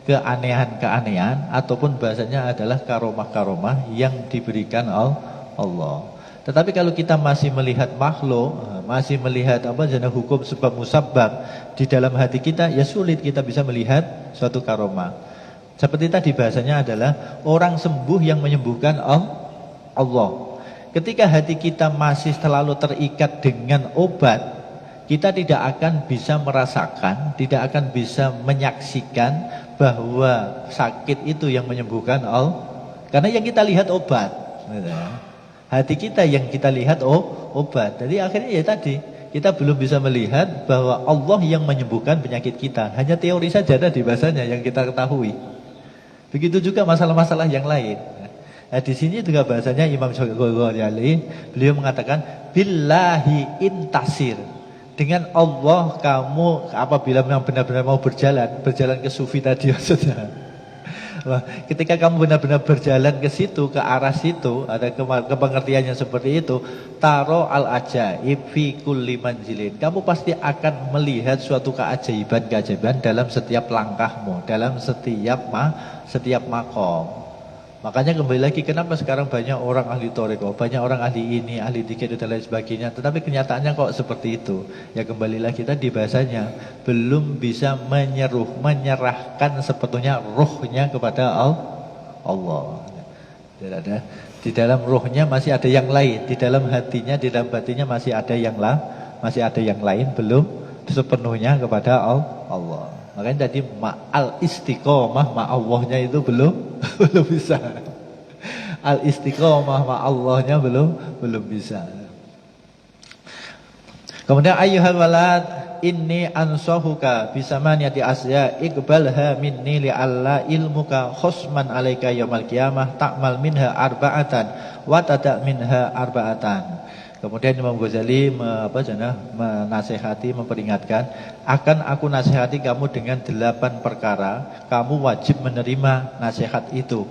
keanehan-keanehan ataupun bahasanya adalah karomah-karomah yang diberikan Allah. Tetapi kalau kita masih melihat makhluk, masih melihat hukum sebab musabab di dalam hati kita, ya sulit kita bisa melihat suatu karomah. Seperti tadi bahasanya adalah orang sembuh yang menyembuhkan Allah. Ketika hati kita masih terlalu terikat dengan obat, kita tidak akan bisa merasakan, tidak akan bisa menyaksikan bahwa sakit itu yang menyembuhkan Allah. Karena yang kita lihat obat. Hati kita yang kita lihat obat. Jadi akhirnya ya tadi, kita belum bisa melihat bahwa Allah yang menyembuhkan penyakit kita. Hanya teori saja tadi bahasanya yang kita ketahui. Begitu juga masalah-masalah yang lain. Nah, di sini juga bahasanya Imam Ghazali, beliau mengatakan billahi intasir. Dengan Allah kamu apabila memang benar-benar mau berjalan ke sufi tadi maksudnya. Wah, ketika kamu benar-benar berjalan ke situ, ke arah situ, ada kepengertiannya seperti itu, taro al ajaib fi kulli manzilin. Kamu pasti akan melihat suatu keajaiban dalam setiap langkahmu, dalam setiap makom. Makanya kembali lagi, kenapa sekarang banyak orang ahli toriko, banyak orang ahli ini, ahli dikir dan lain sebagainya, tetapi kenyataannya kok seperti itu. Ya kembali lagi tadi bahasanya belum bisa menyerahkan sebetulnya ruhnya kepada Allah. Tidak ada. Di dalam ruhnya masih ada yang lain, di dalam hatinya, di dalam batinnya masih ada yang lain, belum sepenuhnya kepada Allah. Makanya tadi ma'al istiqomah ma'allahnya itu belum bisa. Al istiqomah ma'allahnya belum bisa. Kemudian ayyuhal walad inni ansahuka bisamaniyati asya iqbalha minni li'alla ilmuka khusman alaika yaumal qiyamah ta'mal minha arba'atan wa tada' minha arba'atan. Kemudian Imam Ghazali menasehati, memperingatkan, akan aku nasihati kamu dengan 8 perkara, kamu wajib menerima nasihat itu.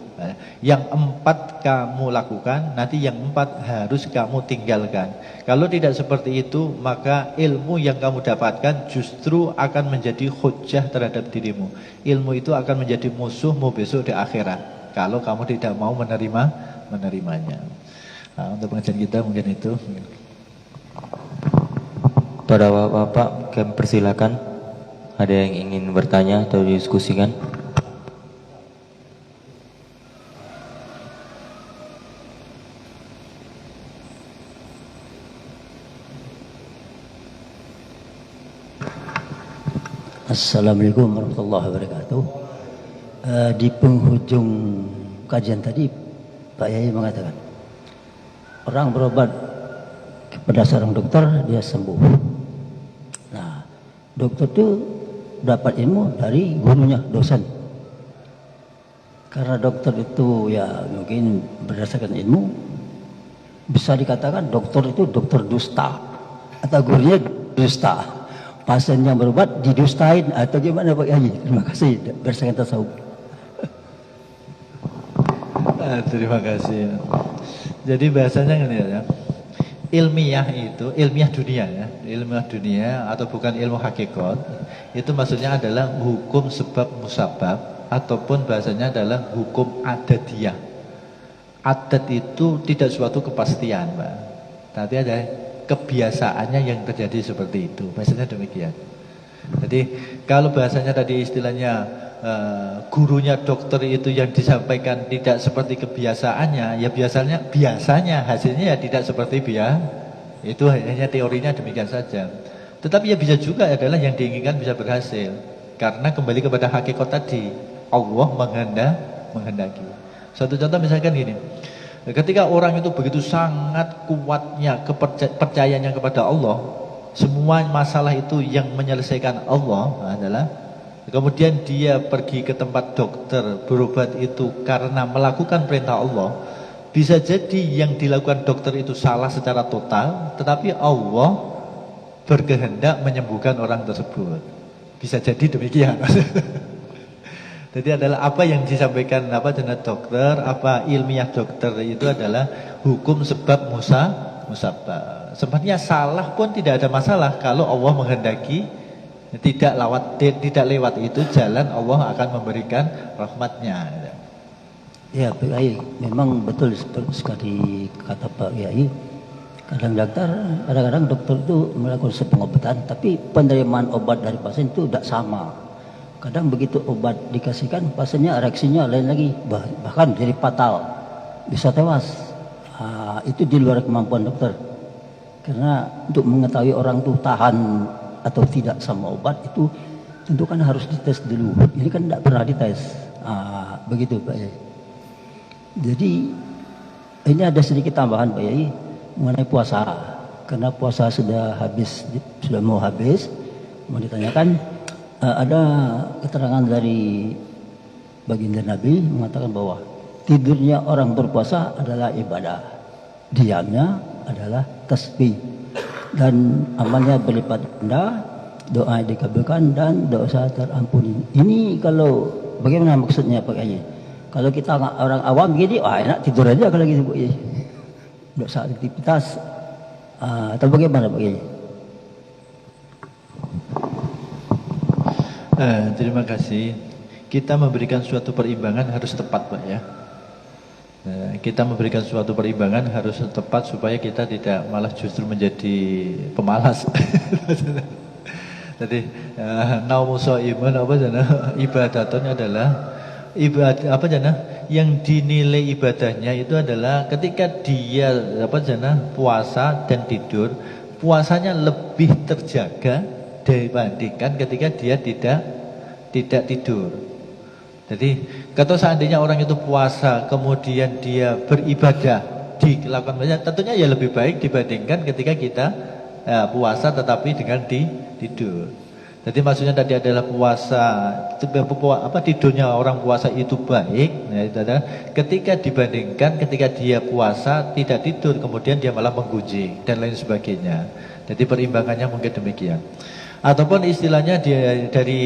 Yang 4 kamu lakukan, nanti yang 4 harus kamu tinggalkan. Kalau tidak seperti itu, maka ilmu yang kamu dapatkan justru akan menjadi hujjah terhadap dirimu. Ilmu itu akan menjadi musuhmu besok di akhirat, kalau kamu tidak mau menerimanya. Nah, untuk pengajian kita mungkin itu. Para bapak, kami persilakan. Ada yang ingin bertanya atau didiskusikan? Assalamualaikum warahmatullahi wabarakatuh. Di penghujung kajian tadi Pak Yai mengatakan orang berobat kepada seorang dokter dia sembuh. Nah, dokter itu dapat ilmu dari gurunya, dosen. Karena dokter itu ya mungkin berdasarkan ilmu, bisa dikatakan dokter itu dokter dusta atau gurunya dusta. Pasien yang berobat didustain atau gimana Pak Yai? Terima kasih berdasarkan tasawuf. Terima kasih. Jadi bahasanya gini ya. Ilmiah itu, ilmiah dunia ya. Ilmiah dunia atau bukan ilmu hakikat, itu maksudnya adalah hukum sebab musabab ataupun bahasanya adalah hukum adadiyah. Adat itu tidak suatu kepastian, Pak. Tapi ada kebiasaannya yang terjadi seperti itu. Bahasanya demikian. Jadi kalau bahasanya tadi istilahnya gurunya dokter itu yang disampaikan tidak seperti kebiasaannya, ya biasanya hasilnya ya tidak seperti itu hanya teorinya demikian saja. Tetapi ya bisa juga adalah yang diinginkan bisa berhasil, karena kembali kepada hakikat tadi, Allah menghendaki. Satu contoh misalkan gini, ketika orang itu begitu sangat kuatnya kepercayaannya kepada Allah, semua masalah itu yang menyelesaikan Allah adalah, kemudian dia pergi ke tempat dokter berobat itu karena melakukan perintah Allah. Bisa jadi yang dilakukan dokter itu salah secara total, tetapi Allah berkehendak menyembuhkan orang tersebut. Bisa jadi demikian. Jadi adalah apa yang disampaikan dengan dokter, apa ilmiah dokter itu adalah hukum sebab musabab. Sebenarnya salah pun tidak ada masalah kalau Allah menghendaki. Tidak lewat itu jalan, Allah akan memberikan rahmatnya. Ya Pak Yai, memang betul sekali kata Pak Yai. Kadang-kadang dokter itu melakukan pengobatan, tapi penerimaan obat dari pasien itu tidak sama. Kadang begitu obat dikasihkan, pasiennya reaksinya lain lagi, bahkan jadi fatal, bisa tewas. Itu di luar kemampuan dokter. Karena untuk mengetahui orang itu tahan atau tidak sama obat itu tentu kan harus dites dulu. Ini kan tidak pernah dites. Begitu Pak Yai. Jadi ini ada sedikit tambahan Pak Yai mengenai puasa. Karena puasa sudah mau habis, mau ditanyakan, ada keterangan dari baginda Nabi mengatakan bahwa tidurnya orang berpuasa adalah ibadah, diamnya adalah tasbih, dan amalnya berlipat ganda, doa dikabulkan dan dosa terampuni. Ini kalau bagaimana maksudnya Pak Kiai? Kalau kita orang awam gini, wah enak tidur aja kalau gitu Pak Kiai. Dosa aktivitas atau bagaimana Pak Kiai? Terima kasih. Kita memberikan suatu perimbangan harus tepat Pak ya. Kita memberikan suatu perimbangan harus tepat supaya kita tidak malah justru menjadi pemalas. Jadi naumu shaimun apa jana ibadatun adalah ibadah apa jana yang dinilai ibadahnya itu adalah ketika dia apa jana puasa dan tidur, puasanya lebih terjaga dibandingkan ketika dia tidak tidur. Jadi kalau seandainya orang itu puasa kemudian dia beribadah dilakukan banyak, tentunya ya lebih baik dibandingkan ketika kita puasa tetapi dengan tidur. Jadi maksudnya tadi adalah puasa tidurnya orang puasa itu baik, ya, itu adalah ketika dibandingkan ketika dia puasa tidak tidur kemudian dia malah menggunjing dan lain sebagainya. Jadi perimbangannya mungkin demikian. Ataupun istilahnya dari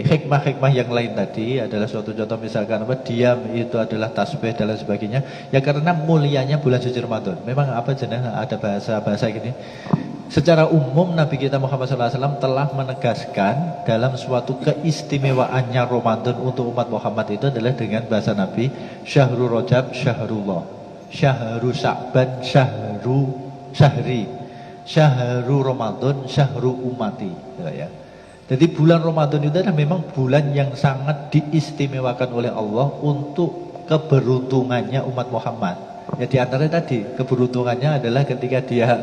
hikmah-hikmah yang lain tadi adalah suatu contoh misalkan diam itu adalah tasbih dan lain sebagainya. Ya karena mulianya bulan suci Ramadan. Memang apa jenis ada bahasa gini. Secara umum Nabi kita Muhammad SAW telah menegaskan dalam suatu keistimewaannya Ramadan untuk umat Muhammad itu adalah dengan bahasa Nabi Syahrul Rajab Syahrullah, Syahrul Sya'ban Syahri, Syahrul Ramadan Syahrul Ummati ya. Jadi bulan Ramadan itu adalah memang bulan yang sangat diistimewakan oleh Allah untuk keberuntungannya umat Muhammad. Ya di antara tadi keberuntungannya adalah ketika dia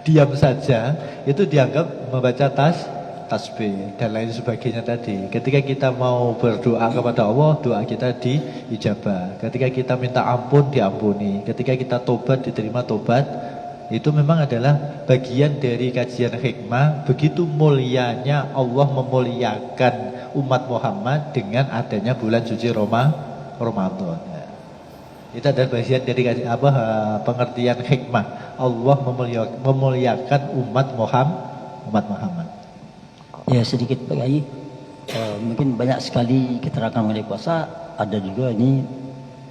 diam saja itu dianggap membaca tasbih dan lain sebagainya tadi. Ketika kita mau berdoa kepada Allah, doa kita diijabah. Ketika kita minta ampun diampuni. Ketika kita tobat diterima tobat. Itu memang adalah bagian dari kajian hikmah. Begitu mulianya Allah memuliakan umat Muhammad dengan adanya bulan suci Ramadan. Itu adalah bagian dari pengertian hikmah. Allah memuliakan umat Muhammad. Ya sedikit Pak Kiai. Mungkin banyak sekali keterangan mengenai puasa. Ada juga ini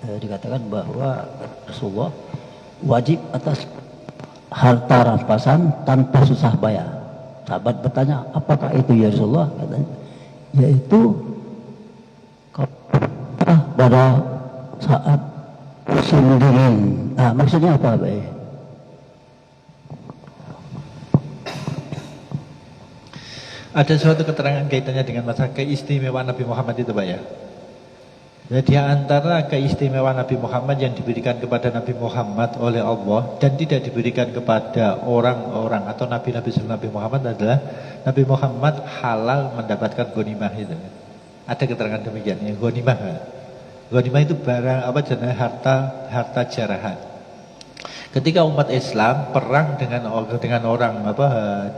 dikatakan bahwa Rasulullah wajib atas harta rampasan tanpa susah bayar. Sahabat bertanya, apakah itu ya Rasulullah? Katanya, yaitu pada saat musim dingin. Nah, maksudnya apa, Pak? Ada suatu keterangan kaitannya dengan masalah keistimewaan Nabi Muhammad itu Pak ya. Jadi antara keistimewaan Nabi Muhammad yang diberikan kepada Nabi Muhammad oleh Allah dan tidak diberikan kepada orang-orang atau nabi-nabi sebelum Nabi Muhammad adalah Nabi Muhammad halal mendapatkan ghanimah itu. Ada keterangan demikian ya, ghanimah. Ghanimah itu barang jenis harta jarahan. Ketika umat Islam perang dengan orang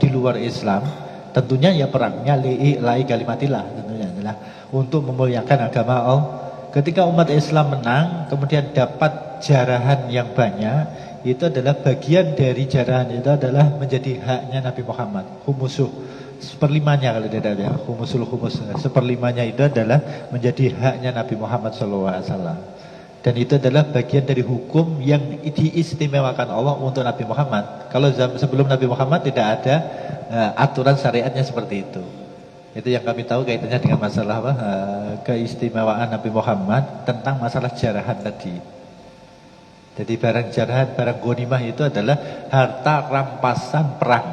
di luar Islam, tentunya ya perangnya li'i kalimatillah tentunya adalah untuk memuliakan agama Allah. Ketika umat Islam menang, kemudian dapat jarahan yang banyak, itu adalah bagian dari jarahan itu adalah menjadi haknya Nabi Muhammad. Humusuh, seperlimanya kalau tidak ada humusul humus, seperlimanya itu adalah menjadi haknya Nabi Muhammad SAW. Dan itu adalah bagian dari hukum yang diistimewakan Allah untuk Nabi Muhammad. Kalau sebelum Nabi Muhammad tidak ada aturan syariatnya seperti itu. Itu yang kami tahu kaitannya dengan masalah keistimewaan Nabi Muhammad tentang masalah jarahan tadi. Jadi barang jarahan, barang ghanimah itu adalah harta rampasan perang.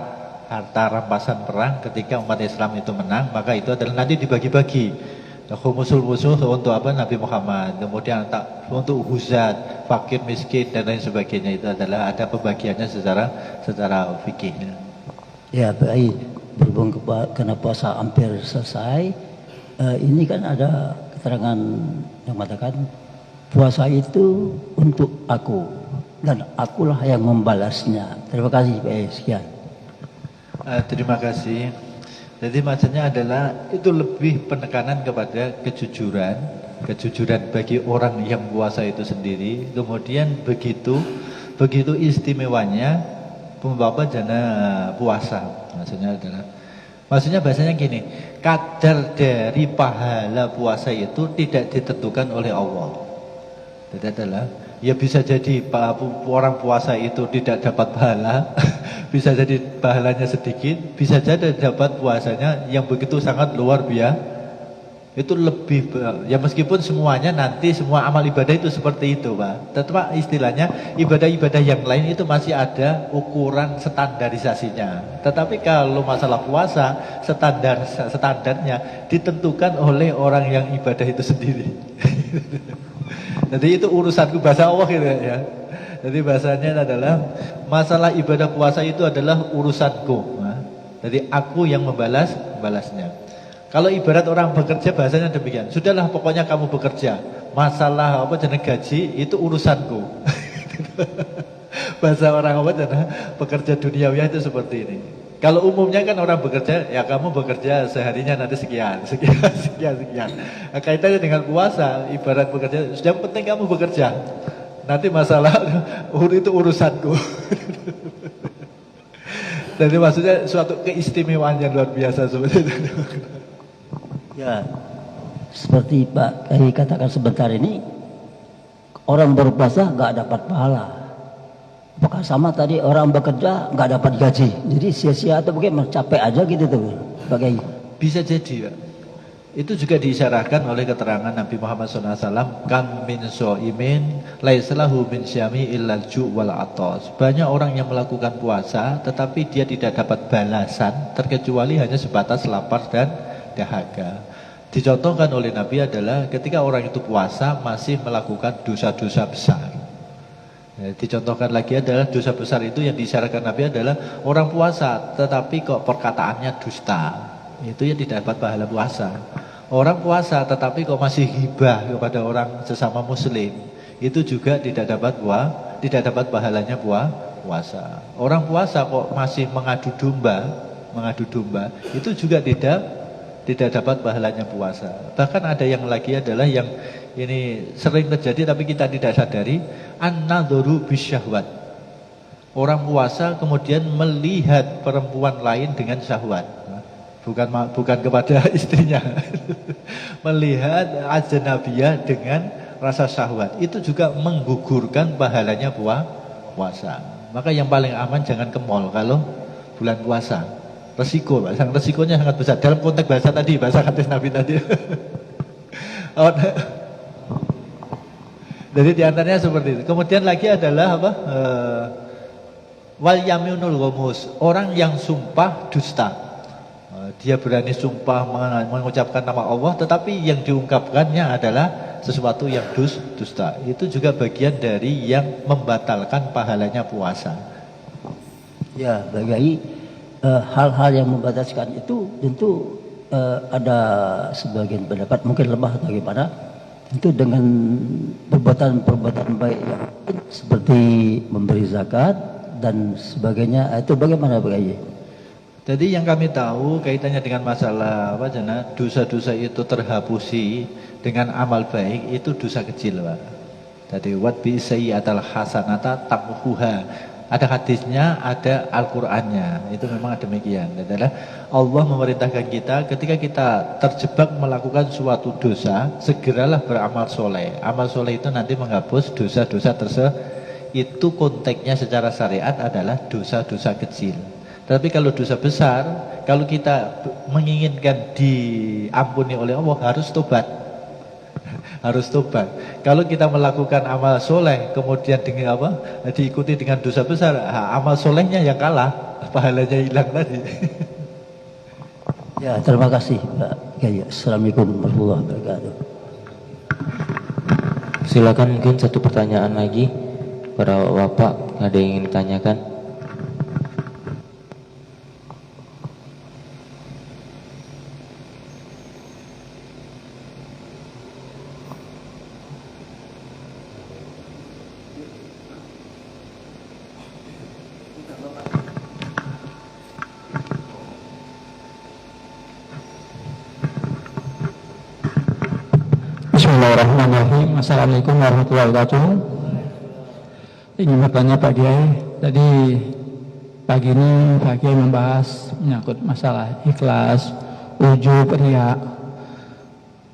Harta rampasan perang ketika umat Islam itu menang, maka itu adalah nanti dibagi-bagi. Khumusul musuh untuk Nabi Muhammad. Kemudian untuk huzat, fakir, miskin dan lain sebagainya itu adalah ada pembagiannya secara fikih. Ya baik. Berhubung karena puasa hampir selesai, ini kan ada keterangan yang mengatakan puasa itu untuk aku dan akulah yang membalasnya. Terima kasih Pak. Sekian. Terima kasih. Jadi maksudnya adalah itu lebih penekanan kepada kejujuran, kejujuran bagi orang yang puasa itu sendiri. Kemudian begitu istimewanya pembapa jana puasa. Maksudnya bahasanya gini, kadar dari pahala puasa itu tidak ditentukan oleh Allah. Tidak adalah, ya bisa jadi orang puasa itu tidak dapat pahala, bisa jadi pahalanya sedikit, bisa jadi dapat puasanya yang begitu sangat luar biasa. Itu lebih, ya meskipun semuanya nanti semua amal ibadah itu seperti itu Pak, tetap istilahnya ibadah-ibadah yang lain itu masih ada ukuran standarisasinya. Tetapi kalau masalah puasa, standarnya ditentukan oleh orang yang ibadah itu sendiri. Jadi itu urusanku, bahasa Allah gitu ya. Jadi bahasanya adalah masalah ibadah puasa itu adalah urusanku. Jadi aku yang balasnya. Kalau ibarat orang bekerja bahasanya demikian. Sudahlah pokoknya kamu bekerja. Masalah apa jenis gaji itu urusanku. Bahasa orang apa jenis pekerja duniawi itu seperti ini. Kalau umumnya kan orang bekerja, ya kamu bekerja seharinya nanti sekian. Nah, kaitannya dengan puasa, ibarat bekerja, yang penting kamu bekerja. Nanti masalah itu urusanku. Jadi maksudnya suatu keistimewaan yang luar biasa seperti itu. Ya, seperti Pak Kiai katakan sebentar ini, orang berpuasa nggak dapat pahala. Apakah sama tadi orang bekerja nggak dapat gaji? Jadi sia-sia atau bagaimana? Capek aja gitu tuh, Pak Kiai. Bisa jadi Pak. Itu juga diisyaratkan oleh keterangan Nabi Muhammad SAW, kam min so'imin laislahu min syami illal ju' wal atos. Banyak orang yang melakukan puasa tetapi dia tidak dapat balasan terkecuali hanya sebatas lapar dan dahaga. Dicontohkan oleh Nabi adalah ketika orang itu puasa masih melakukan dosa-dosa besar. Dicontohkan lagi adalah dosa besar itu yang disyaratkan Nabi adalah orang puasa tetapi kok perkataannya dusta. Itu yang tidak dapat pahala puasa. Orang puasa tetapi kok masih ghibah kepada orang sesama muslim, itu juga tidak dapat pahalanya puasa. Orang puasa kok masih mengadu domba, itu juga tidak dapat pahalanya puasa. Bahkan ada yang lagi adalah yang ini sering terjadi tapi kita tidak sadari, an-nadharu bisyahwat. Orang puasa kemudian melihat perempuan lain dengan syahwat. Bukan kepada istrinya. Melihat ajnabiyah dengan rasa syahwat. Itu juga menggugurkan pahalanya puasa. Maka yang paling aman jangan ke mall kalau bulan puasa. Resikonya sangat besar. Dalam konteks bahasa hadis Nabi tadi. Jadi diantaranya seperti itu. Kemudian lagi adalah apa? Wal yaminul ghamus. Orang yang sumpah dusta. Dia berani sumpah mengucapkan nama Allah, tetapi yang diungkapkannya adalah sesuatu yang dusta. Itu juga bagian dari yang membatalkan pahalanya puasa. Ya, bagi hal-hal yang membatalkan itu tentu ada sebagian pendapat mungkin lemah atau bagaimana. Tentu dengan perbuatan-perbuatan baik yang seperti memberi zakat dan sebagainya, itu bagaimana Pak? Jadi yang kami tahu kaitannya dengan masalah dosa-dosa itu terhapusi dengan amal baik itu dosa kecil Pak. Jadi wat bi sayyi'atal hasanata tamhuha. Ada hadisnya, ada Al-Qur'annya. Itu memang demikian. Adalah Allah memerintahkan kita ketika kita terjebak melakukan suatu dosa, segeralah beramal soleh. Amal soleh itu nanti menghapus dosa-dosa tersebut. Itu konteksnya secara syariat adalah dosa-dosa kecil. Tapi kalau dosa besar, kalau kita menginginkan diampuni oleh Allah harus tobat. Harus tobat. Kalau kita melakukan amal soleh kemudian dengan diikuti dengan dosa besar, amal solehnya yang kalah, pahalanya hilang tadi. Ya, terima kasih Pak Kiai. Assalamualaikum warahmatullahi wabarakatuh. Silakan mungkin satu pertanyaan lagi para bapak, ada yang ingin ditanyakan? Bismillahirrahmanirrahim. Assalamualaikum warahmatullahi wabarakatuh. Ingin bertanya Pak Kiai, tadi pagi ini Pak Kiai membahas menyangkut masalah ikhlas, ujub, riya.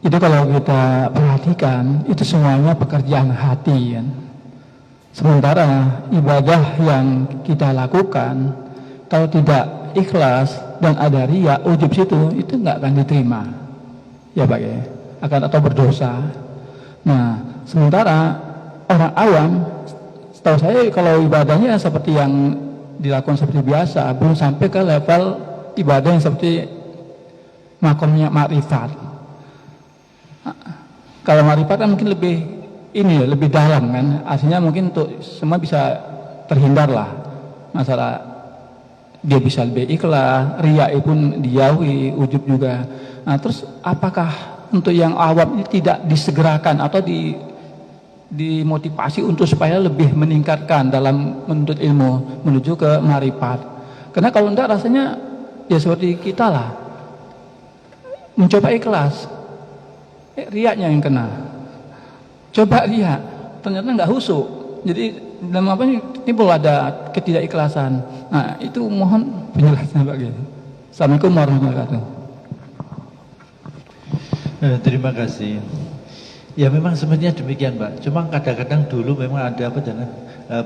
Itu kalau kita perhatikan, itu semuanya pekerjaan hati kan. Sementara ibadah yang kita lakukan, kalau tidak ikhlas dan ada riya, ujub situ, itu nggak akan diterima. Ya Pak Kiai, akan atau berdosa. Nah, sementara orang awam, setahu saya kalau ibadahnya seperti yang dilakukan seperti biasa, belum sampai ke level ibadah yang seperti makomnya ma'rifat. Kalau ma'rifat kan mungkin lebih ini lebih dalam kan, artinya mungkin untuk semua bisa terhindar lah masalah dia bisa lebih ikhlas, riya pun dijauhi, ujub juga. Nah, terus apakah untuk yang awam ini tidak disegerakan atau dimotivasi untuk supaya lebih meningkatkan dalam menuntut ilmu menuju ke marifat? Karena kalau enggak rasanya ya seperti kita lah mencoba ikhlas, riyanya yang kena. Coba riya, ternyata enggak husuk. Jadi dalam apa ini timbul ada ketidakikhlasan. Nah, itu mohon penjelasan Pak Kiai. Assalamualaikum warahmatullahi wabarakatuh. Terima kasih. Ya memang sebenarnya demikian Pak. Cuma kadang-kadang dulu memang ada apa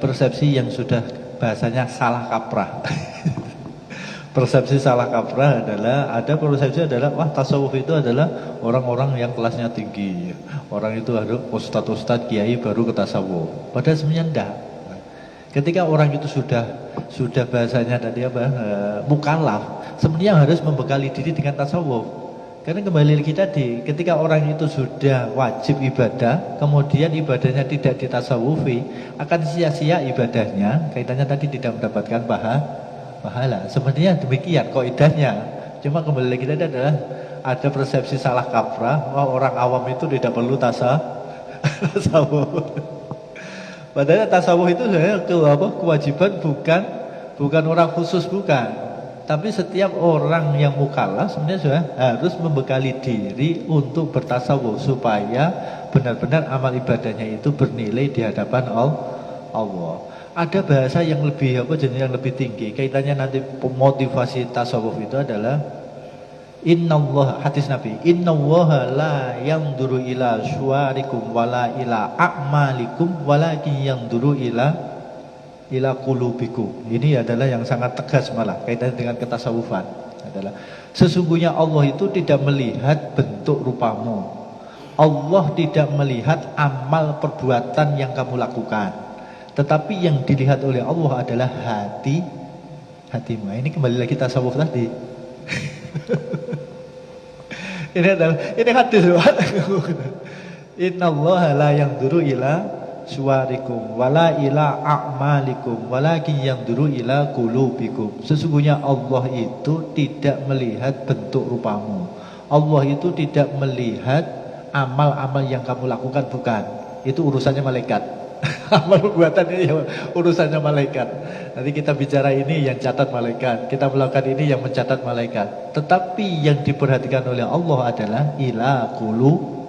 persepsi yang sudah bahasanya salah kaprah. Persepsi salah kaprah adalah ada persepsi adalah wah tasawuf itu adalah orang-orang yang kelasnya tinggi. Orang itu harus ustadz-ustadz kiai baru ke tasawuf. Padahal sebenarnya enggak. Ketika orang itu sudah bahasanya tadi apa mukallaf, sebenarnya harus membekali diri dengan tasawuf. Karena kembali lagi tadi, ketika orang itu sudah wajib ibadah, kemudian ibadahnya tidak ditasawufi, akan sia-sia ibadahnya, kaitannya tadi tidak mendapatkan pahala. Sebenarnya demikian kaidahnya. Cuma kembali lagi tadi adalah ada persepsi salah kaprah, wah orang awam itu tidak perlu tasawuf. Padahal tasawuf itu sebenarnya kewajiban bukan orang khusus bukan. Tapi setiap orang yang mukallaf sebenarnya sudah harus membekali diri untuk bertasawuf supaya benar-benar amal ibadahnya itu bernilai di hadapan Allah. Ada bahasa yang lebih yang lebih tinggi. Kaitannya nanti motivasi tasawuf itu adalah innallah, hadis Nabi, innallaha la yanzuru ila suwarikum wala ila a'malikum walakin yanzuru ila qulubikum. Ini adalah yang sangat tegas malah kaitannya dengan ketasawufan adalah sesungguhnya Allah itu tidak melihat bentuk rupamu. Allah tidak melihat amal perbuatan yang kamu lakukan. Tetapi yang dilihat oleh Allah adalah hatimu. Ini kembali lagi tasawuf tadi. Ini hadis. Innallaha la yanzuru ila suwarikum wala ila a'malikum walakin yanzuru ila qulubikum. Sesungguhnya Allah itu tidak melihat bentuk rupamu. Allah itu tidak melihat amal-amal yang kamu lakukan, bukan. Itu urusannya malaikat. Amal perbuatan ini urusannya malaikat. Nanti kita bicara ini yang catat malaikat, kita melakukan ini yang mencatat malaikat. Tetapi yang diperhatikan oleh Allah adalah ila qulub.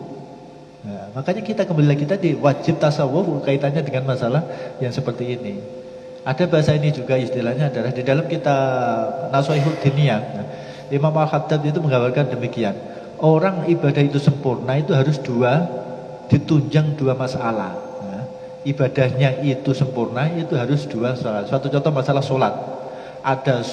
Nah, makanya kita kembali lagi tadi wajib tasawuf kaitannya dengan masalah yang seperti ini. Ada bahasa ini juga istilahnya adalah di dalam kitab Nashihud Diniyah. Imam Al-Khattab itu menggambarkan demikian. Orang ibadah itu sempurna itu harus ditunjang dua masalah. Nah, ibadahnya itu sempurna itu harus dua masalah. Suatu contoh masalah sholat. Ada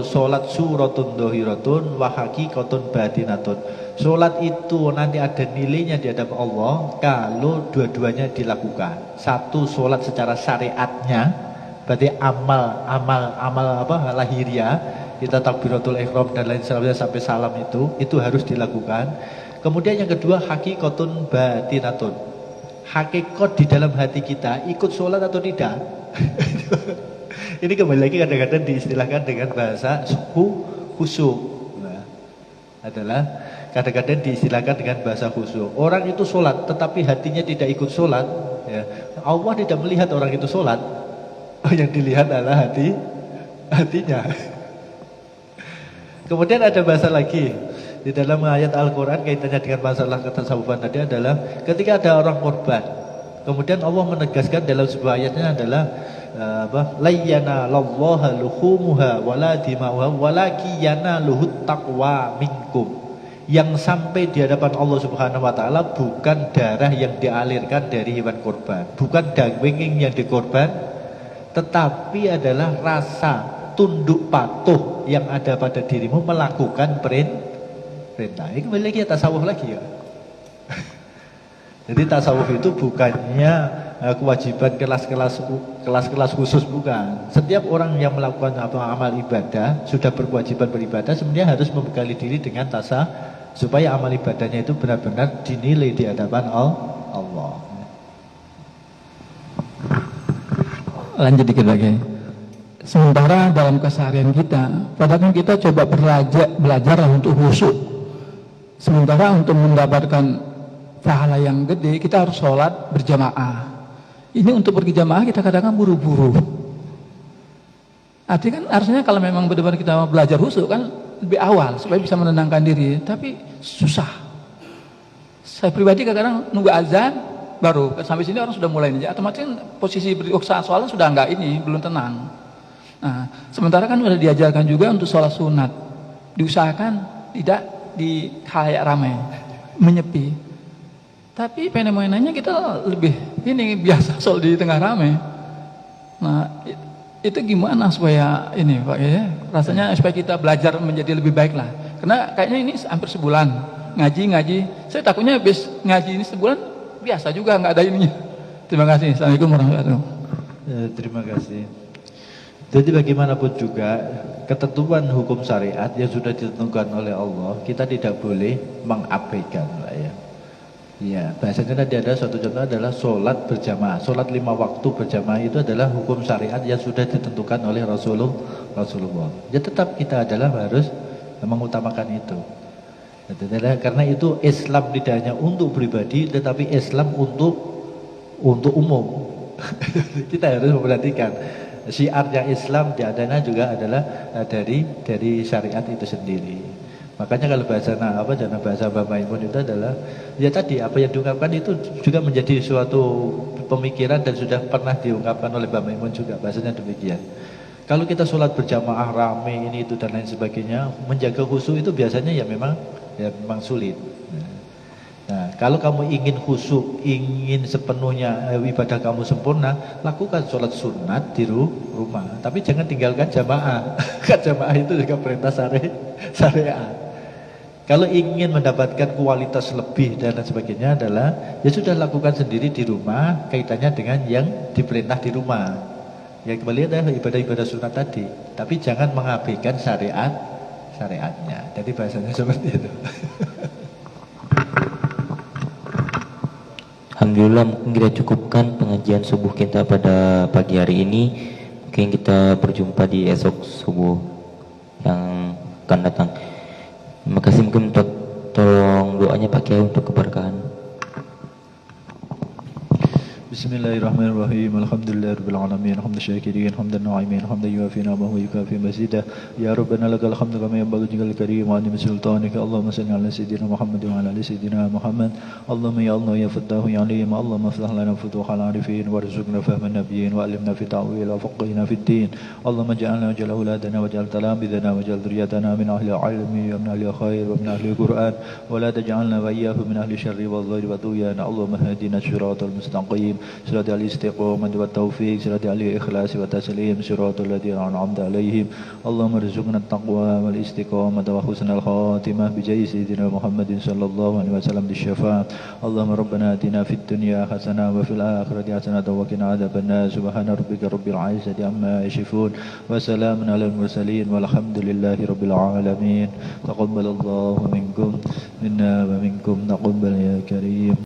sholat suratun dohiratun wa haqiqatun batinatun. Sholat itu nanti ada nilainya di hadapan Allah kalau dua-duanya dilakukan. Satu sholat secara syariatnya, berarti amal lahiriah, kita takbiratul ihram dan lain sebagainya sampai salam itu harus dilakukan. Kemudian yang kedua haqiqatun batinatun. Hakikat di dalam hati kita ikut sholat atau tidak. Ini kembali lagi kadang-kadang diistilahkan dengan bahasa khusyuk. Nah, adalah kadang-kadang diistilahkan dengan bahasa khusyuk. Orang itu sholat tetapi hatinya tidak ikut sholat, ya. Allah tidak melihat orang itu sholat. Yang dilihat adalah hatinya. Kemudian ada bahasa lagi Di dalam ayat Al-Quran kaitannya dengan masalah ketasawufan tadi adalah ketika ada orang korban, kemudian Allah menegaskan dalam sebuah ayatnya adalah layyana lallaha luhumuha wala dima'uha walaki yanaluhut taqwa minkum. Yang sampai di hadapan Allah Subhanahu wa taala bukan darah yang dialirkan dari hewan korban, bukan daging yang dikorban, tetapi adalah rasa tunduk patuh yang ada pada dirimu melakukan perintah. Ini kembali lagi tasawuf lagi ya. Jadi tasawuf itu bukannya kewajiban kelas-kelas khusus, bukan. Setiap orang yang melakukan amal ibadah sudah berkewajiban beribadah sebenarnya harus membekali diri dengan tasawuf supaya amal ibadahnya itu benar-benar dinilai di hadapan Allah. Lanjut dikit lagi. Sementara dalam keseharian kita, padahal kita coba belajar untuk khusyuk. Sementara untuk mendapatkan pahala yang gede, kita harus sholat berjamaah. Ini untuk pergi jamaah kita kadang-kadang buru-buru. Artinya kan harusnya kalau memang benar-benar kita belajar khusyuk kan lebih awal supaya bisa menenangkan diri, tapi susah. Saya pribadi kadang-kadang nunggu azan baru sampai sini orang sudah mulai nih, otomatis posisi saat sholat sudah enggak ini, belum tenang. Nah, sementara kan sudah diajarkan juga untuk sholat sunat, diusahakan tidak di khalayak ramai, menyepi. Tapi fenomenanya kita lebih ini biasa sholat di tengah ramai. Nah, itu gimana supaya ini Pak ya, rasanya supaya kita belajar menjadi lebih baik lah. Karena kayaknya ini hampir sebulan ngaji. Saya takutnya habis ngaji ini sebulan biasa juga nggak ada ininya. Terima kasih. Assalamualaikum warahmatullahi wabarakatuh. Terima kasih. Jadi bagaimanapun juga ketentuan hukum syariat yang sudah ditentukan oleh Allah kita tidak boleh mengabaikan lah ya. Ya, bahasanya tadi ada suatu contoh adalah sholat berjamaah. Sholat 5 waktu berjamaah itu adalah hukum syariat yang sudah ditentukan oleh Rasulullah. Ya tetap kita adalah harus mengutamakan itu. Karena itu Islam tidak hanya untuk pribadi, tetapi Islam untuk umum. Kita harus memperhatikan syiarnya Islam diadanya juga adalah dari syariat itu sendiri. Makanya kalau bahasa Mbak Maimun itu adalah ya tadi apa yang diungkapkan itu juga menjadi suatu pemikiran dan sudah pernah diungkapkan oleh Mbak Maimun juga, bahasanya demikian. Kalau kita sholat berjamaah rame ini itu dan lain sebagainya, menjaga khusyuk itu biasanya ya memang sulit. Nah, kalau kamu ingin khusyuk, ingin sepenuhnya ibadah kamu sempurna, lakukan sholat sunat di rumah. Tapi jangan tinggalkan jamaah. Kan jamaah itu juga perintah syariat. Kalau ingin mendapatkan kualitas lebih dan lain sebagainya adalah ya sudah lakukan sendiri di rumah kaitannya dengan yang diperintah di rumah. Ya kembali adalah ibadah-ibadah sunat tadi. Tapi jangan mengabaikan syariatnya. Jadi bahasanya seperti itu. Alhamdulillah, mungkin kita cukupkan pengajian subuh kita pada pagi hari ini. Mungkin kita berjumpa di esok subuh yang akan datang. Terima kasih, mungkin tolong doanya Pak Kiai untuk keberkahan. Bismillahirrahmanirrahim. Alhamdulillahirabbil alamin. Hamdan syakirin, hamdan na'imin, hamdan yuafi ni'amahu wa yukafi mazidah. Ya Rabbana lakal hamdu kama yanbaghi lijalali karim wa 'azimi sultanika. Allahumma shalli ala sayyidina Muhammad wa ala ali sayyidina Muhammad. Allahumma ya Allah ya Fattahu ya Alim. Allahumma aftah lana futuhal arifin warzuqna fahman nabiyyin wa 'allimna fi ta'wil wa faqihna fid din. Allahumma ja'alna waj'al auladana waj'al talamidzana waj'al dhurriyyatana min ahli ilmi wa min ahli khair wa min ahli Qur'an wa la taj'alna wa iyyahum min ahli syarri wal dhari wa tughyan. Allahumma hadina siratal mustaqim. صراط الاستقامة والتوفيق صراط الإخلاص والتسليم صراط الذين أنعمت عليهم اللهم ارزقنا التقوى والاستقامة وحسن الخاتمة بجاه سيدنا محمد صلى الله عليه وسلم بالشفاعة اللهم ربنا آتنا في الدنيا حسنة وفي الآخرة حسنة وقنا عذاب النار سبحان ربك رب العزة عما يصفون وسلام على المرسلين والحمد لله رب العالمين تقبل الله منكم منا ومنكم تقبل يا كريم.